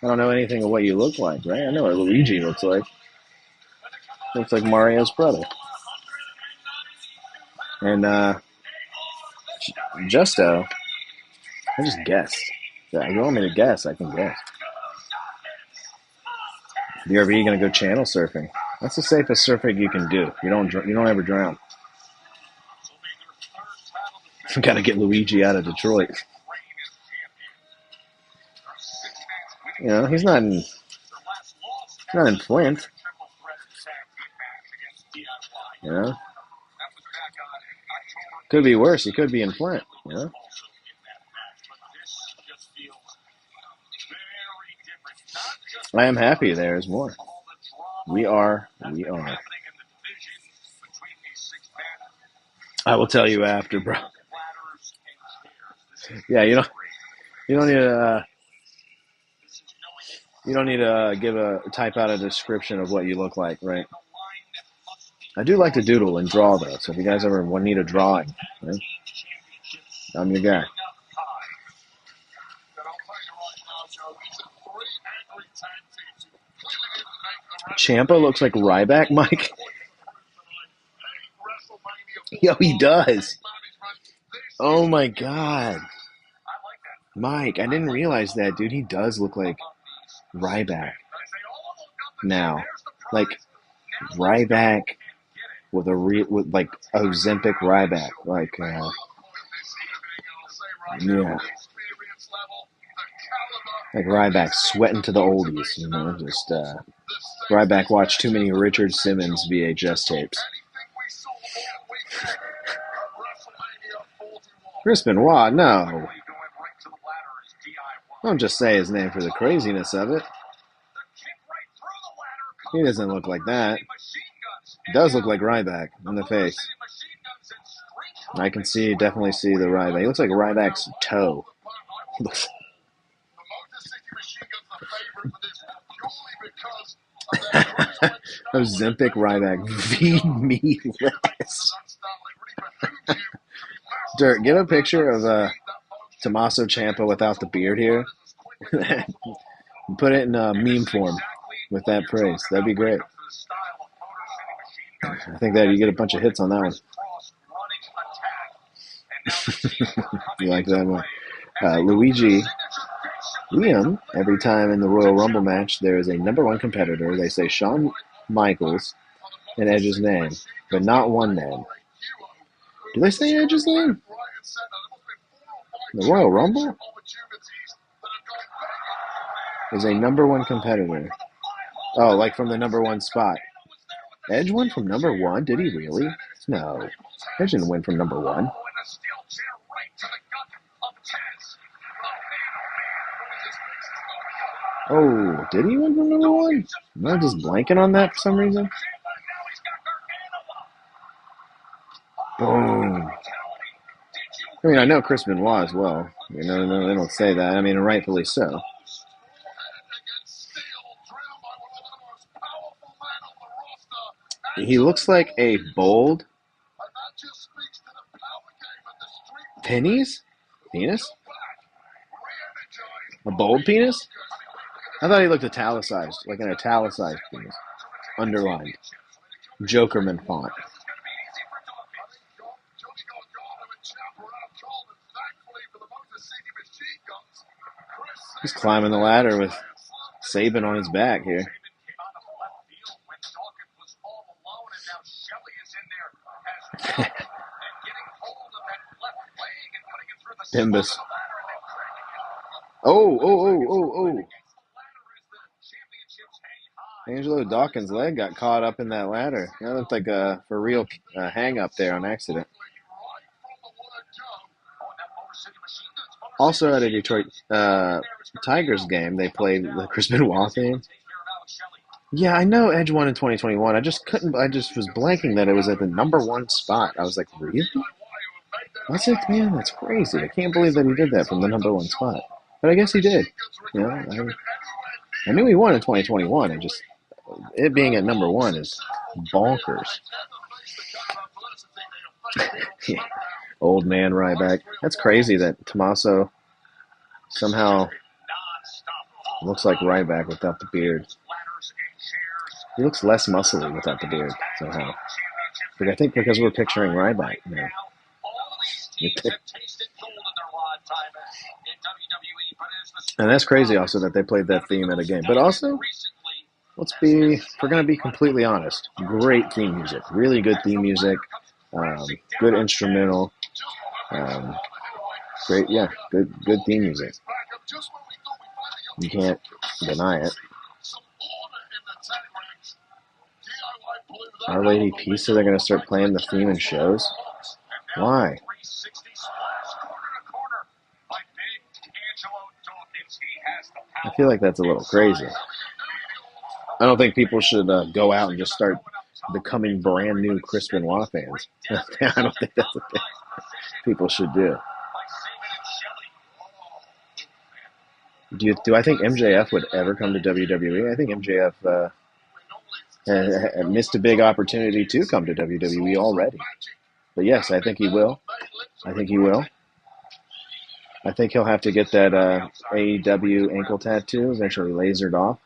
I don't know anything of what you look like, right? I know what Luigi looks like. Looks like Mario's brother. And Justo, I just guessed. Yeah, you want me to guess? I can guess. The RV gonna go channel surfing. That's the safest surfing you can do. You don't ever drown. Got to get Luigi out of Detroit. You know, he's not in Flint. You know, could be worse. He could be in Flint. You know. I am happy there is more. We are. I will tell you after, bro. Yeah, you don't need to type out a description of what you look like, right? I do like to doodle and draw though, so if you guys ever need a drawing, right? I'm your guy. Ciampa looks like Ryback, Mike. Yo, he does. Oh my God. Mike, I didn't realize that, dude. He does look like Ryback now. Like Ryback with like Ozempic Ryback. Like yeah. Like Ryback sweating to the oldies, you know, just Ryback watched too many Richard Simmons VHS tapes. Chris Benoit, no. Don't just say his name for the craziness of it. He doesn't look like that. He does look like Ryback in the face. I can definitely see the Ryback. He looks like Ryback's toe. Ozempic Ryback. Feed me less. Dirt, get a picture of Tommaso Ciampa without the beard here. Put it in meme form with that praise. That'd be great. I think that you get a bunch of hits on that one. You like that one? Liam, every time in the Royal Rumble match there is a number one competitor. They say Shawn Michaels in Edge's name, but not one name. Do they say Edge's name? The Royal Rumble is a number one competitor. Oh, like from the number one spot. Edge won from number one? Did he really? No. Edge didn't win from number one. Oh, did he win from number one? Am I just blanking on that for some reason? Boom. I mean, I know Chris Benoit as well. You know, no, they don't say that. I mean, rightfully so. He looks like a bold penis? A bold penis? I thought he looked italicized, like an italicized penis. Underlined. Jokerman font. He's climbing the ladder with Saban on his back here. Bimbus. Oh. Angelo Dawkins' leg got caught up in that ladder. That looked like a for real hang up there on accident. Also at a Detroit Tigers game, they played the Chris Benoit theme. Yeah, I know Edge won in 2021. I just was blanking that it was at the number one spot. I was like, really? That's it, man. That's crazy. I can't believe that he did that from the number one spot. But I guess he did. You know, I knew he won in 2021. And just it being at number one is bonkers. Yeah. Old man Ryback. That's crazy that Tommaso somehow looks like Ryback without the beard. He looks less muscly without the beard somehow. But I think because we're picturing Ryback now. And that's crazy also that they played that theme at a game. But also, if we're going to be completely honest, great theme music. Really good theme music. Good instrumental. Good theme music. You can't deny it. Our Lady Peace, so they're going to start playing the theme in shows? Why? I feel like that's a little crazy. I don't think people should go out and just start becoming brand new Chris Benoit fans. I don't think that's what people should do. Do I think MJF would ever come to WWE? I think MJF missed a big opportunity to come to WWE already. But yes, I think he will. I think he'll have to get that AEW ankle tattoo eventually lasered off.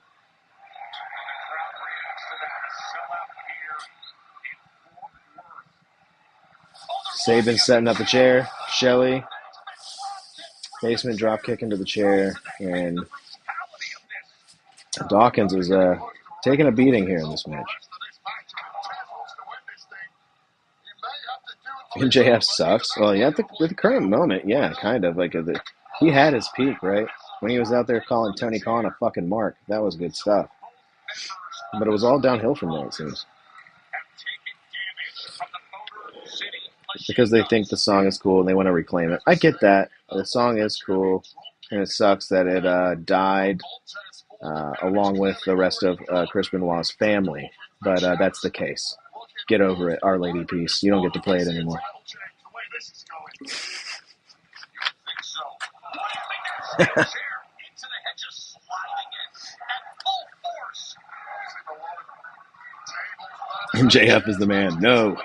Saban setting up a chair. Shelley. Basement drop kick into the chair. And Dawkins is taking a beating here in this match. MJF sucks. Well, yeah, at the current moment, yeah, kind of. He had his peak, right? When he was out there calling Tony Khan a fucking mark. That was good stuff. But it was all downhill from there, it seems. Because they think the song is cool and they want to reclaim it. I get that. The song is cool, and it sucks that it died along with the rest of Chris Benoit's family. But that's the case. Get over it, Our Lady Peace. You don't get to play it anymore. MJF is the man. No.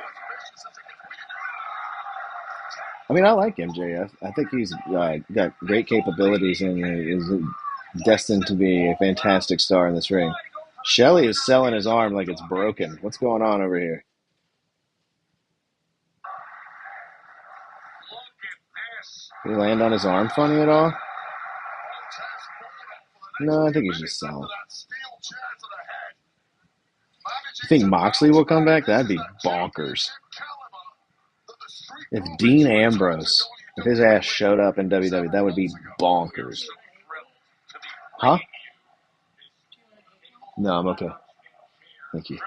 I mean, I like MJF. I think he's got great capabilities and is destined to be a fantastic star in this ring. Shelley is selling his arm like it's broken. What's going on over here? Did he land on his arm funny at all? No, I think he's just selling. You think Moxley will come back? That'd be bonkers. If Dean Ambrose, if his ass showed up in WWE, that would be bonkers. Huh? No, I'm okay. Thank you.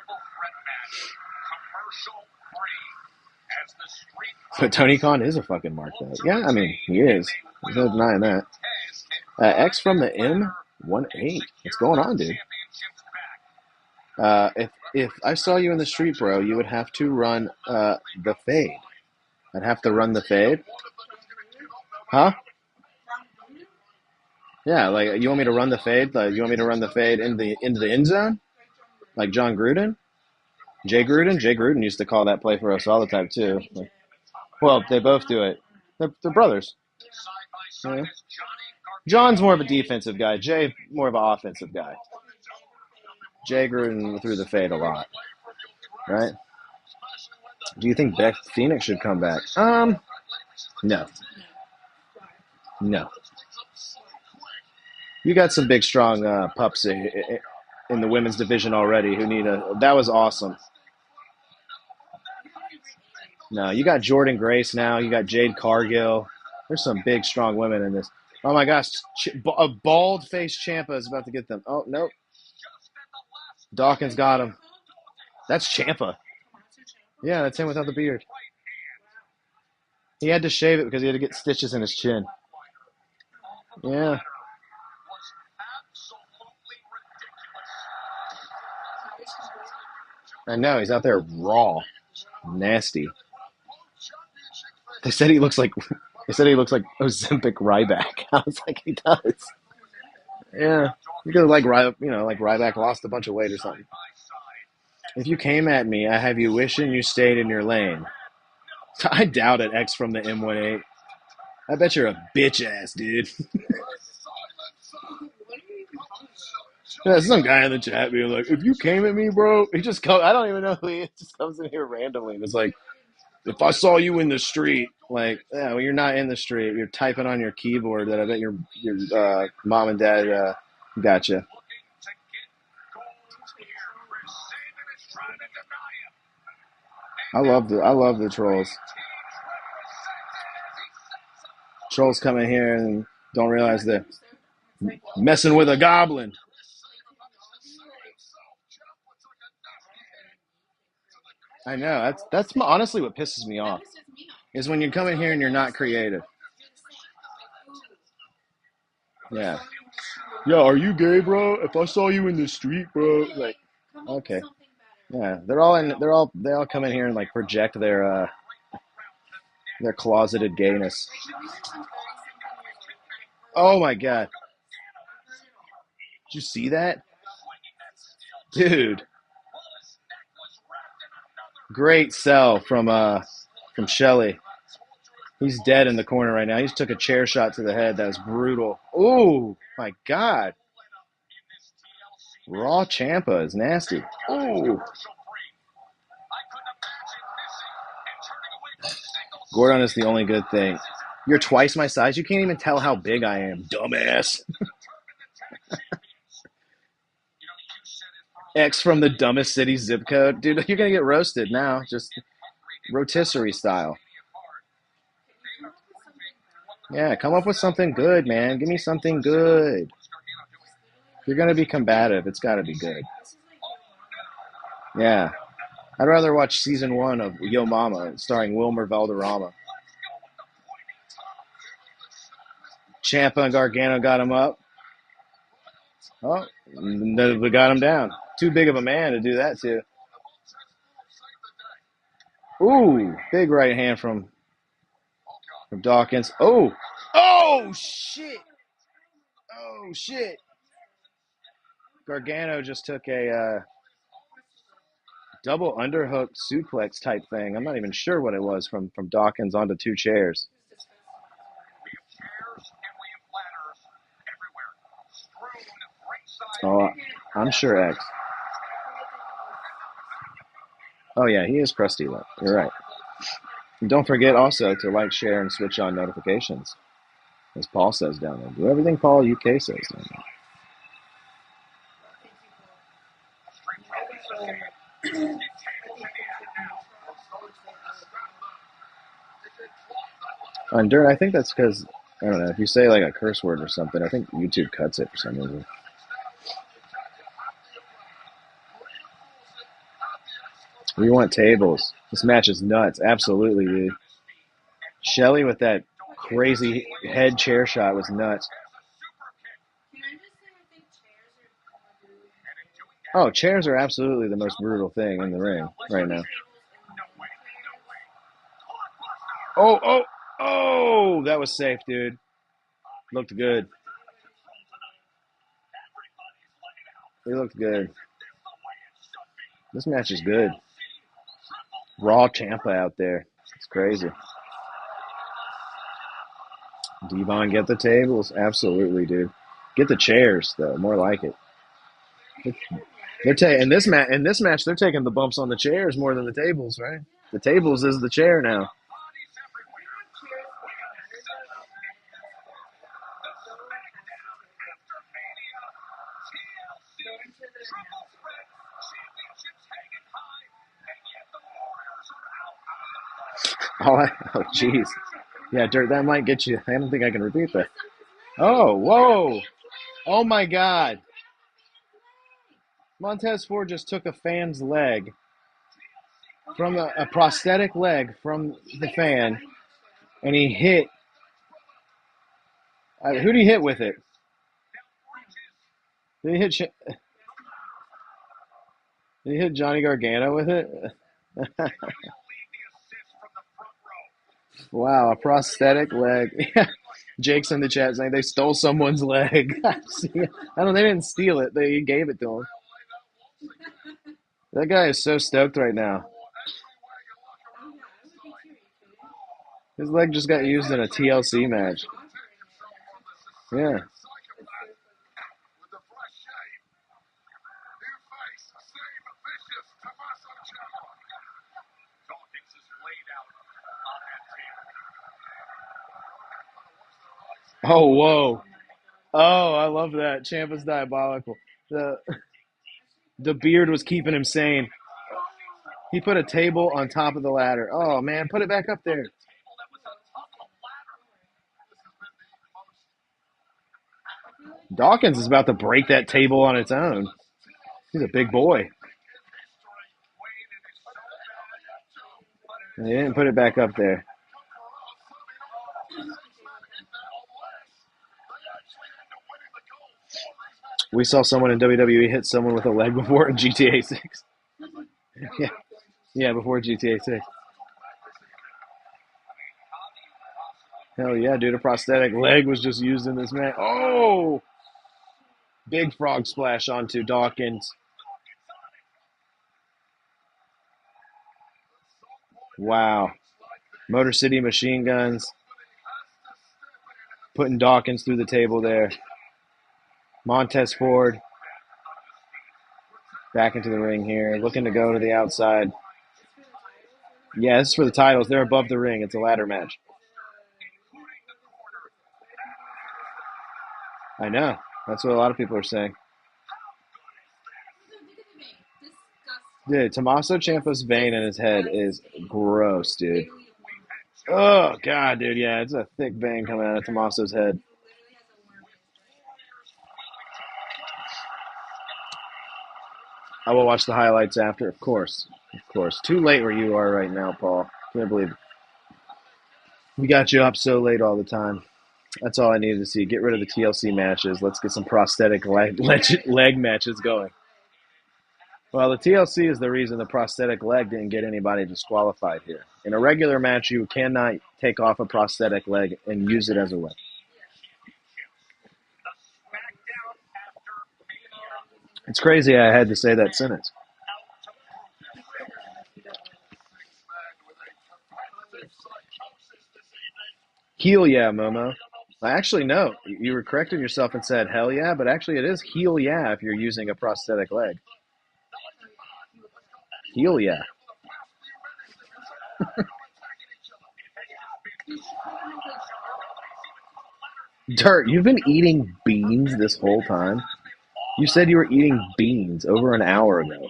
But Tony Khan is a fucking mark, though. Yeah, I mean, he is. There's no denying that. X from the M18. What's going on, dude? If I saw you in the street, bro, you would have to run the fade. I'd have to run the fade. Huh? Yeah, like you want me to run the fade? Like you want me to run the fade into the end zone? Like John Gruden? Jay Gruden? Jay Gruden used to call that play for us all the time too. Like, well, they both do it. They're brothers. Yeah. John's more of a defensive guy. Jay more of an offensive guy. Jay Gruden threw the fade a lot, right? Do you think Beth Phoenix should come back? No. No. You got some big, strong pups in the women's division already who need a. That was awesome. No, you got Jordan Grace now. You got Jade Cargill. There's some big, strong women in this. Oh my gosh, a bald-faced Ciampa is about to get them. Oh nope, Dawkins got him. That's Ciampa. Yeah, that's him without the beard. He had to shave it because he had to get stitches in his chin. Yeah. I know, he's out there raw. Nasty. They said he looks like Ozempic Ryback. I was like, he does. Yeah. Because like Ryback lost a bunch of weight or something. If you came at me, I have you wishing you stayed in your lane. I doubt it, X from the M18. I bet you're a bitch ass, dude. Yeah, some guy in the chat being like, if you came at me, bro, he just come I don't even know who he is, just comes in here randomly and it's like, if I saw you in the street, like, yeah, well, you're not in the street. You're typing on your keyboard that I bet your mom and dad got you. I love the trolls. Trolls come in here and don't realize they're messing with a goblin. I know. That's honestly what pisses me off. Is when you come in here and you're not creative. Yeah. Yeah, are you gay, bro? If I saw you in the street, bro, like, okay. Yeah, they all come in here and like project their closeted gayness. Oh my god. Did you see that? Dude. Great sell from Shelley. He's dead in the corner right now. He just took a chair shot to the head. That was brutal. Oh my god. Raw Ciampa is nasty. Oh. Gordon is the only good thing. You're twice my size. You can't even tell how big I am, dumbass. X from the dumbest city zip code. Dude, you're going to get roasted now. Just rotisserie style. Yeah, come up with something good, man. Give me something good. If you're going to be combative, it's got to be good. Yeah. I'd rather watch season 1 of Yo Mama, starring Wilmer Valderrama. Ciampa and Gargano got him up. Oh, we got him down. Too big of a man to do that to. Ooh, big right hand from Dawkins. Oh shit. Oh shit. Gargano just took a double underhook suplex type thing. I'm not even sure what it was from Dawkins onto 2 chairs. Oh, I'm sure X. Oh yeah, he is crusty. You're right. And don't forget also to like, share, and switch on notifications. As Paul says down there. Do everything Paul UK says down there. On dirt, I think that's because, I don't know, if you say like a curse word or something, I think YouTube cuts it for some reason. We want tables. This match is nuts. Absolutely, dude. Shelly with that crazy head chair shot was nuts. Oh, chairs are absolutely the most brutal thing in the ring right now. Oh, oh, oh! That was safe, dude. Looked good. He looked good. This match is good. Raw Champa out there. It's crazy. Devon, get the tables. Absolutely, dude. Get the chairs, though. More like it. They're taking in this match. They're taking the bumps on the chairs more than the tables, right? The tables is the chair now. Oh, jeez. Yeah, Dirt, that might get you. I don't think I can repeat that. Oh, whoa. Oh, my God. Montez Ford just took a fan's leg from a prosthetic leg from the fan, and he hit. Who did he hit with it? Did he hit Johnny Gargano with it? Wow, a prosthetic leg. Jake's in the chat saying they stole someone's leg. I don't. They didn't steal it. They gave it to him. That guy is so stoked right now. His leg just got used in a TLC match. Yeah. Oh, whoa. Oh, I love that. Ciampa's diabolical. The beard was keeping him sane. He put a table on top of the ladder. Oh, man, put it back up there. Dawkins is about to break that table on its own. He's a big boy. They didn't put it back up there. We saw someone in WWE hit someone with a leg before in GTA 6. Yeah, before GTA 6. Hell yeah, dude. A prosthetic leg was just used in this match. Oh! Big frog splash onto Dawkins. Wow. Motor City Machine Guns. Putting Dawkins through the table there. Montez Ford. Back into the ring here. Looking to go to the outside. Yeah, this is for the titles. They're above the ring. It's a ladder match. I know. That's what a lot of people are saying. Dude, Tommaso Ciampa's vein in his head is gross, dude. Oh, God, dude. Yeah, it's a thick vein coming out of Tommaso's head. I will watch the highlights after, of course. Of course. Too late where you are right now, Paul. Can't believe it. We got you up so late all the time. That's all I needed to see. Get rid of the TLC matches. Let's get some prosthetic leg matches going. Well, the TLC is the reason the prosthetic leg didn't get anybody disqualified here. In a regular match, you cannot take off a prosthetic leg and use it as a weapon. It's crazy I had to say that sentence. Heel yeah, Momo. Actually, no. You were correcting yourself and said hell yeah, but actually it is heel yeah if you're using a prosthetic leg. Heel yeah. Dirt, you've been eating beans this whole time? You said you were eating beans over an hour ago.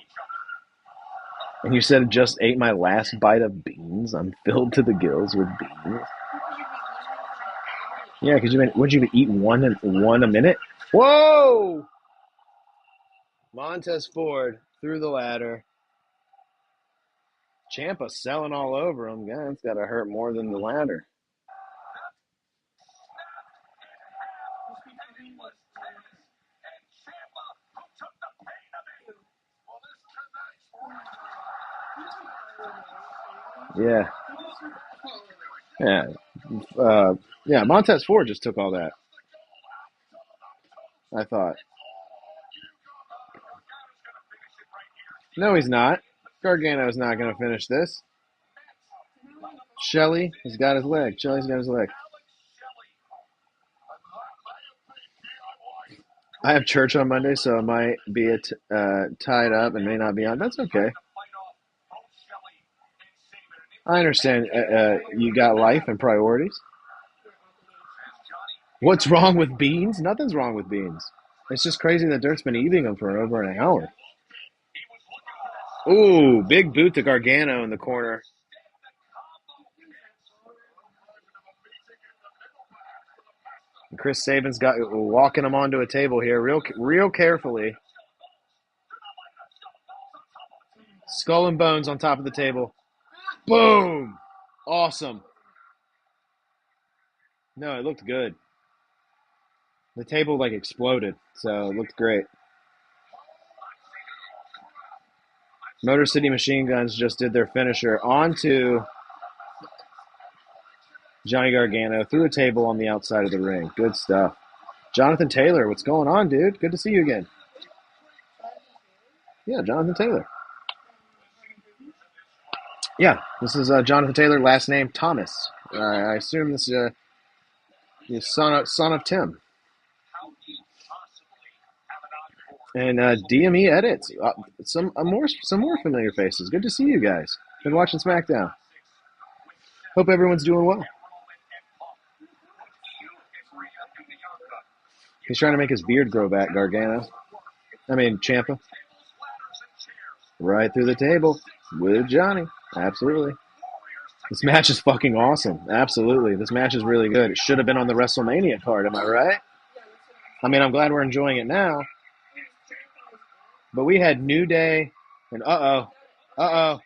And you said just ate my last bite of beans. I'm filled to the gills with beans. Yeah, because would you eat one a minute? Whoa! Montez Ford through the ladder. Ciampa selling all over him. Yeah, it's got to hurt more than the ladder. Yeah. Yeah, Montez Ford just took all that, I thought. No, he's not. Gargano's not going to finish this. Shelley has got his leg. Shelley's got his leg. I have church on Monday, so I might be tied up and may not be on. That's okay. I understand you got life and priorities. What's wrong with beans? Nothing's wrong with beans. It's just crazy that Dirk's been eating them for over an hour. Ooh, big boot to Gargano in the corner. And Chris Sabin's got walking him onto a table here, real carefully. Skull and bones on top of the table. Boom! Awesome. No, it looked good. The table like exploded, so it looked great. Motor City Machine Guns just did their finisher onto Johnny Gargano through a table on the outside of the ring. Good stuff. Jonathan Taylor, what's going on, dude? Good to see you again. Yeah, Jonathan Taylor. Yeah, this is Jonathan Taylor, last name Thomas. I assume this is son of Tim. And DME edits. Some more familiar faces. Good to see you guys. Been watching SmackDown. Hope everyone's doing well. He's trying to make his beard grow back, Ciampa. Right through the table with Johnny. Absolutely. This match is fucking awesome. Absolutely. This match is really good. It should have been on the WrestleMania card, am I right? I mean, I'm glad we're enjoying it now. But we had New Day and No. The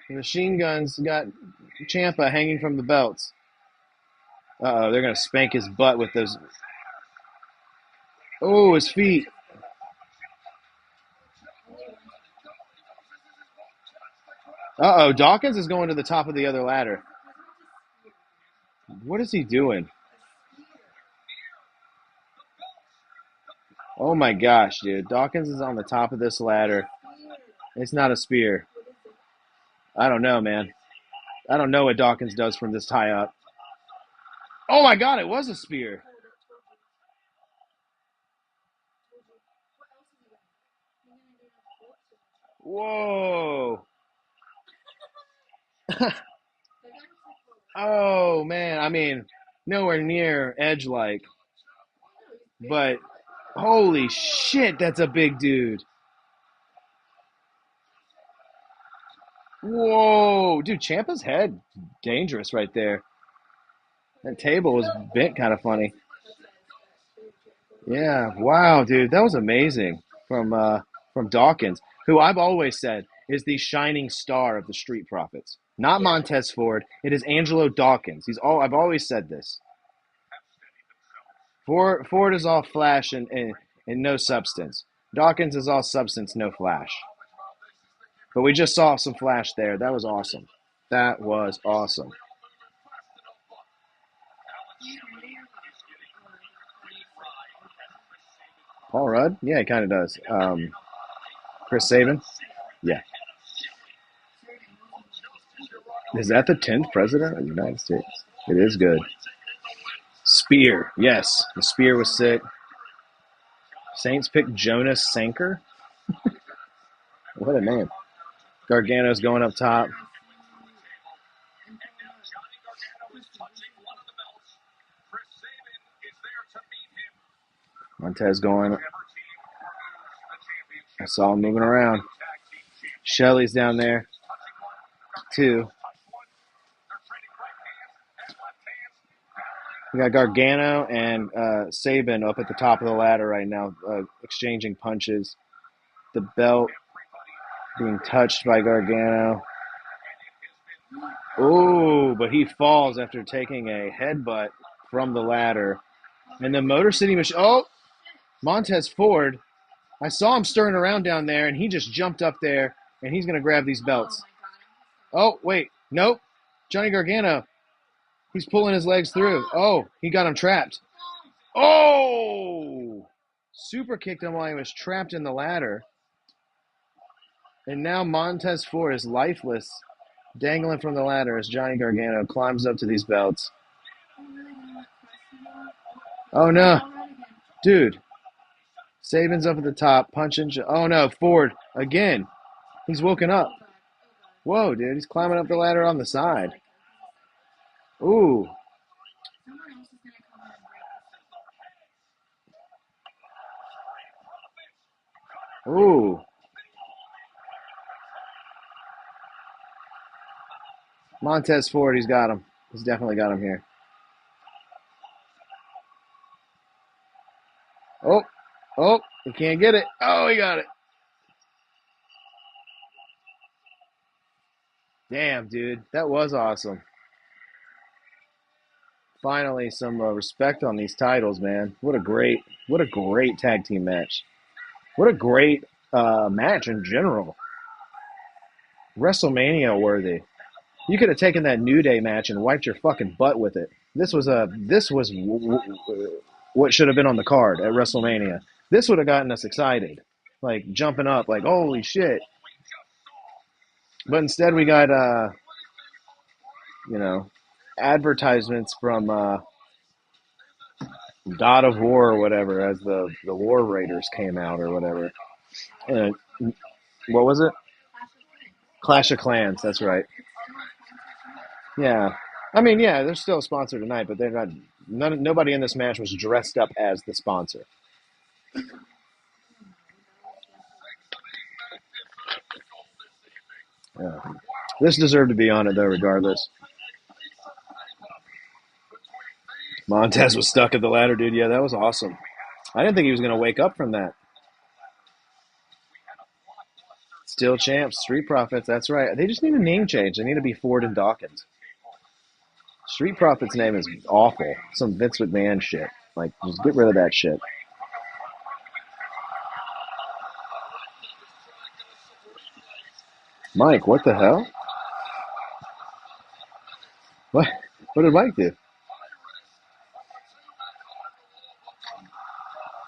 Machine Guns got Ciampa hanging from the belts. They're going to spank his butt with those. Oh, his feet. Dawkins is going to the top of the other ladder. What is he doing? Oh my gosh, dude. Dawkins is on the top of this ladder. It's not a spear. I don't know, man. I don't know what Dawkins does from this high up. Oh my god, it was a spear. Whoa. Oh man, I mean, nowhere near edge-like. But holy shit, that's a big dude. Whoa, dude, Ciampa's head dangerous right there. That table was bent kind of funny. Yeah, wow, dude, that was amazing from Dawkins, who I've always said is the shining star of the Street Profits. Not Montez Ford, it is Angelo Dawkins. I've always said this. Ford is all flash and no substance. Dawkins is all substance, no flash. But we just saw some flash there. That was awesome. That was awesome. Paul Rudd? Yeah, he kind of does. Chris Sabin? Yeah. Is that the 10th president of the United States? It is good. Spear. Yes, the spear was sick. Saints picked Jonas Sanker. What a name. Gargano's going up top. Montez going. I saw him moving around. Shelly's down there, too. We got Gargano and Sabin up at the top of the ladder right now, exchanging punches. The belt being touched by Gargano. Oh, but he falls after taking a headbutt from the ladder. And the Motor City Machine. Oh, Montez Ford. I saw him stirring around down there, and he just jumped up there, and he's going to grab these belts. Oh, wait. Nope. Johnny Gargano. He's pulling his legs through. Oh, he got him trapped. Oh! Super kicked him while he was trapped in the ladder. And now Montez Ford is lifeless, dangling from the ladder as Johnny Gargano climbs up to these belts. Oh, no. Dude. Sabin's up at the top, punching. Oh, no. Ford, again. He's woken up. Whoa, dude. He's climbing up the ladder on the side. Ooh. Ooh. Montez Ford, he's got him. He's definitely got him here. Oh. Oh, he can't get it. Oh, he got it. Damn, dude. That was awesome. Finally, some respect on these titles, man. What a great tag team match. What a great match in general. WrestleMania worthy. You could have taken that New Day match and wiped your fucking butt with it. This was what should have been on the card at WrestleMania. This would have gotten us excited, like jumping up, like holy shit. But instead, we got advertisements from God of War or whatever as the War Raiders came out or whatever. What was it? Clash of Clans. That's right. Yeah. I mean, yeah, they're still a sponsor tonight, but they're not. Nobody in this match was dressed up as the sponsor. Yeah. This deserved to be on it, though, regardless. Montez was stuck at the ladder, dude. Yeah, that was awesome. I didn't think he was going to wake up from that. Still champs, Street Profits. That's right. They just need a name change. They need to be Ford and Dawkins. Street Profits' name is awful. Some Vince McMahon shit. Like, just get rid of that shit. Mike, what the hell? What? What did Mike do?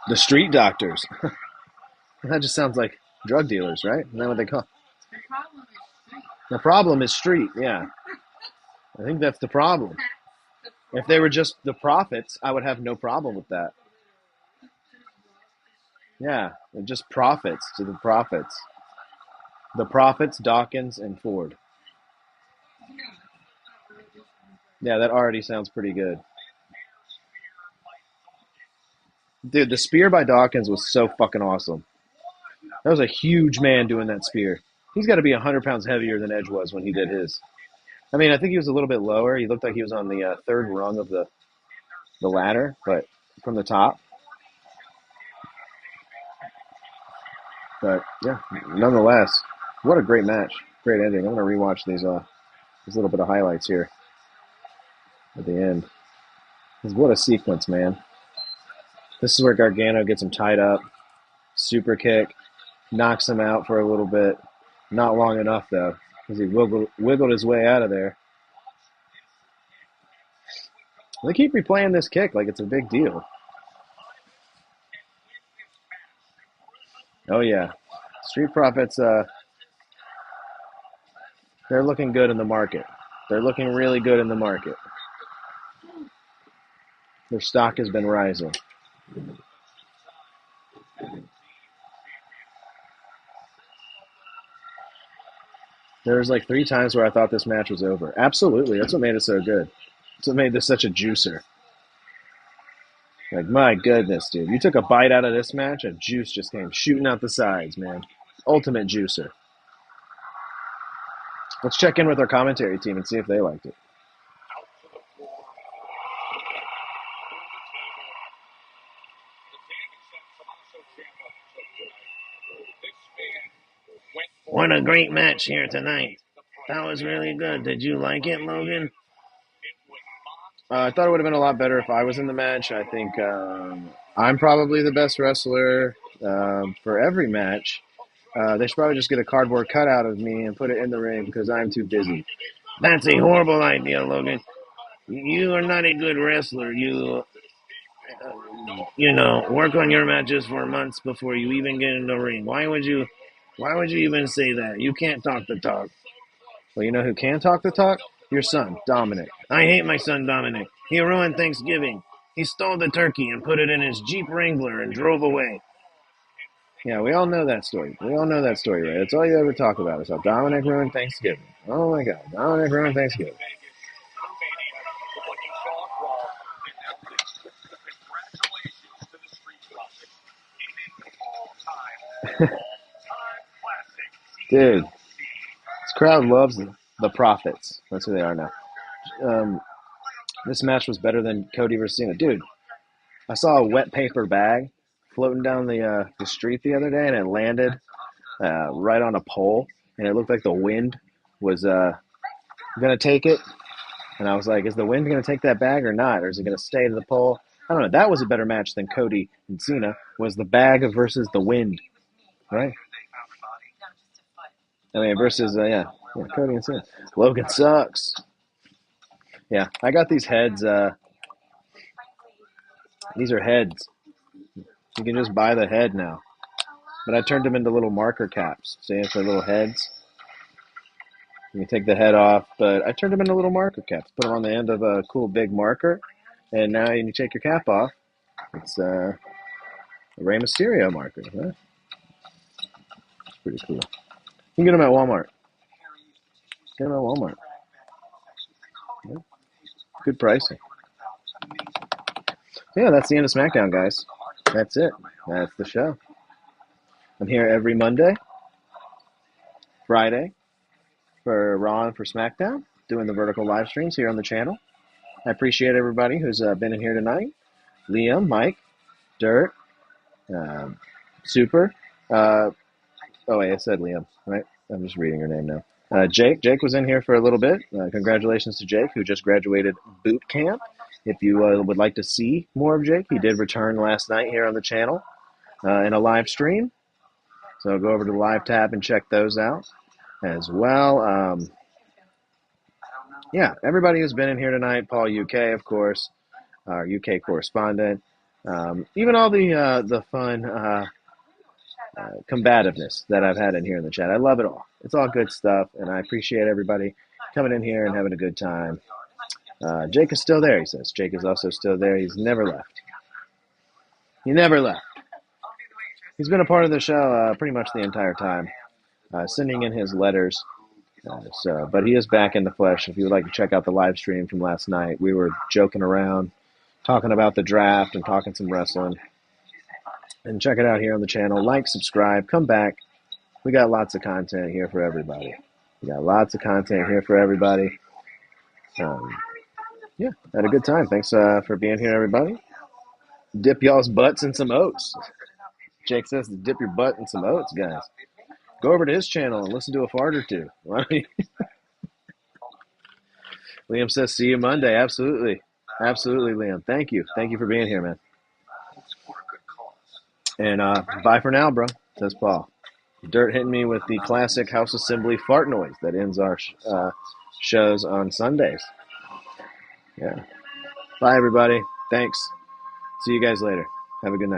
The Street Doctors. That just sounds like drug dealers, right? Isn't that what they call? The problem is street. Yeah, I think that's the problem. If they were just the Profits, I would have no problem with that. Yeah, they're just Profits to the Profits. The Profits, Dawkins, and Ford. Yeah, that already sounds pretty good. Dude, the spear by Dawkins was so fucking awesome. That was a huge man doing that spear. He's got to be 100 pounds heavier than Edge was when he did his. I mean, I think he was a little bit lower. He looked like he was on the third rung of the ladder, but from the top. But yeah, nonetheless, what a great match. Great ending. I'm going to rewatch these little bit of highlights here at the end. What a sequence, man. This is where Gargano gets him tied up. Super kick. Knocks him out for a little bit. Not long enough, though, because he wiggled his way out of there. They keep replaying this kick like it's a big deal. Oh, yeah. Street Profits, they're looking good in the market. They're looking really good in the market. Their stock has been rising. There was like 3 times where I thought this match was over. Absolutely. That's what made it so good. That's what made this such a juicer. Like, my goodness, dude. You took a bite out of this match, and juice just came shooting out the sides, man. Ultimate juicer. Let's check in with our commentary team and see if they liked it. What a great match here tonight. That was really good. Did you like it, Logan? I thought it would have been a lot better if I was in the match. I think I'm probably the best wrestler for every match. They should probably just get a cardboard cutout of me and put it in the ring because I'm too busy. That's a horrible idea, Logan. You are not a good wrestler. You work on your matches for months before you even get in the ring. Why would you even say that? You can't talk the talk. Well, you know who can talk the talk? Your son, Dominic. I hate my son, Dominic. He ruined Thanksgiving. He stole the turkey and put it in his Jeep Wrangler and drove away. Yeah, we all know that story. We all know that story, right? That's all you ever talk about is how Dominic ruined Thanksgiving. Oh my God, Dominic ruined Thanksgiving. Dude, this crowd loves the Prophets. That's who they are now. This match was better than Cody versus Cena. Dude, I saw a wet paper bag floating down the street the other day, and it landed right on a pole, and it looked like the wind was going to take it. And I was like, is the wind going to take that bag or not? Or is it going to stay to the pole? I don't know. That was a better match than Cody and Cena, was the bag versus the wind, right? I mean, versus, yeah, Cody and Cena. Logan sucks. Yeah, I got these heads. These are heads. You can just buy the head now. But I turned them into little marker caps. See, it's like little heads. You can take the head off, but I turned them into little marker caps. Put them on the end of a cool big marker. And now when you take your cap off, it's a Rey Mysterio marker. Huh? It's pretty cool. You can get them at Walmart. Get them at Walmart. Yeah. Good pricing. Yeah, that's the end of SmackDown, guys. That's it. That's the show. I'm here every Monday, Friday, for Raw and for SmackDown, doing the vertical live streams here on the channel. I appreciate everybody who's been in here tonight. Liam, Mike, Dirt, Super. Wait, I said Liam, right? I'm just reading her name now. Jake was in here for a little bit. Congratulations to Jake, who just graduated boot camp. If you would like to see more of Jake, he did return last night here on the channel in a live stream. So go over to the live tab and check those out as well. Yeah, everybody who's been in here tonight, Paul UK, of course, our UK correspondent, even all the fun combativeness that I've had in here in the chat. I love it all. It's all good stuff, and I appreciate everybody coming in here and having a good time. Jake is still there, he says. Jake is also still there. He's never left. He never left. He's been a part of the show pretty much the entire time, sending in his letters. But he is back in the flesh. If you would like to check out the live stream from last night, we were joking around, talking about the draft and talking some wrestling. And check it out here on the channel. Like, subscribe, come back. We got lots of content here for everybody. Yeah, had a good time. Thanks for being here, everybody. Dip y'all's butts in some oats. Jake says to dip your butt in some oats, guys. Go over to his channel and listen to a fart or two. Liam says, see you Monday. Absolutely. Absolutely, Liam. Thank you. Thank you for being here, man. And bye for now, bro, says Paul. Dirt hitting me with the classic House Assembly fart noise that ends our shows on Sundays. Yeah. Bye, everybody. Thanks. See you guys later. Have a good night.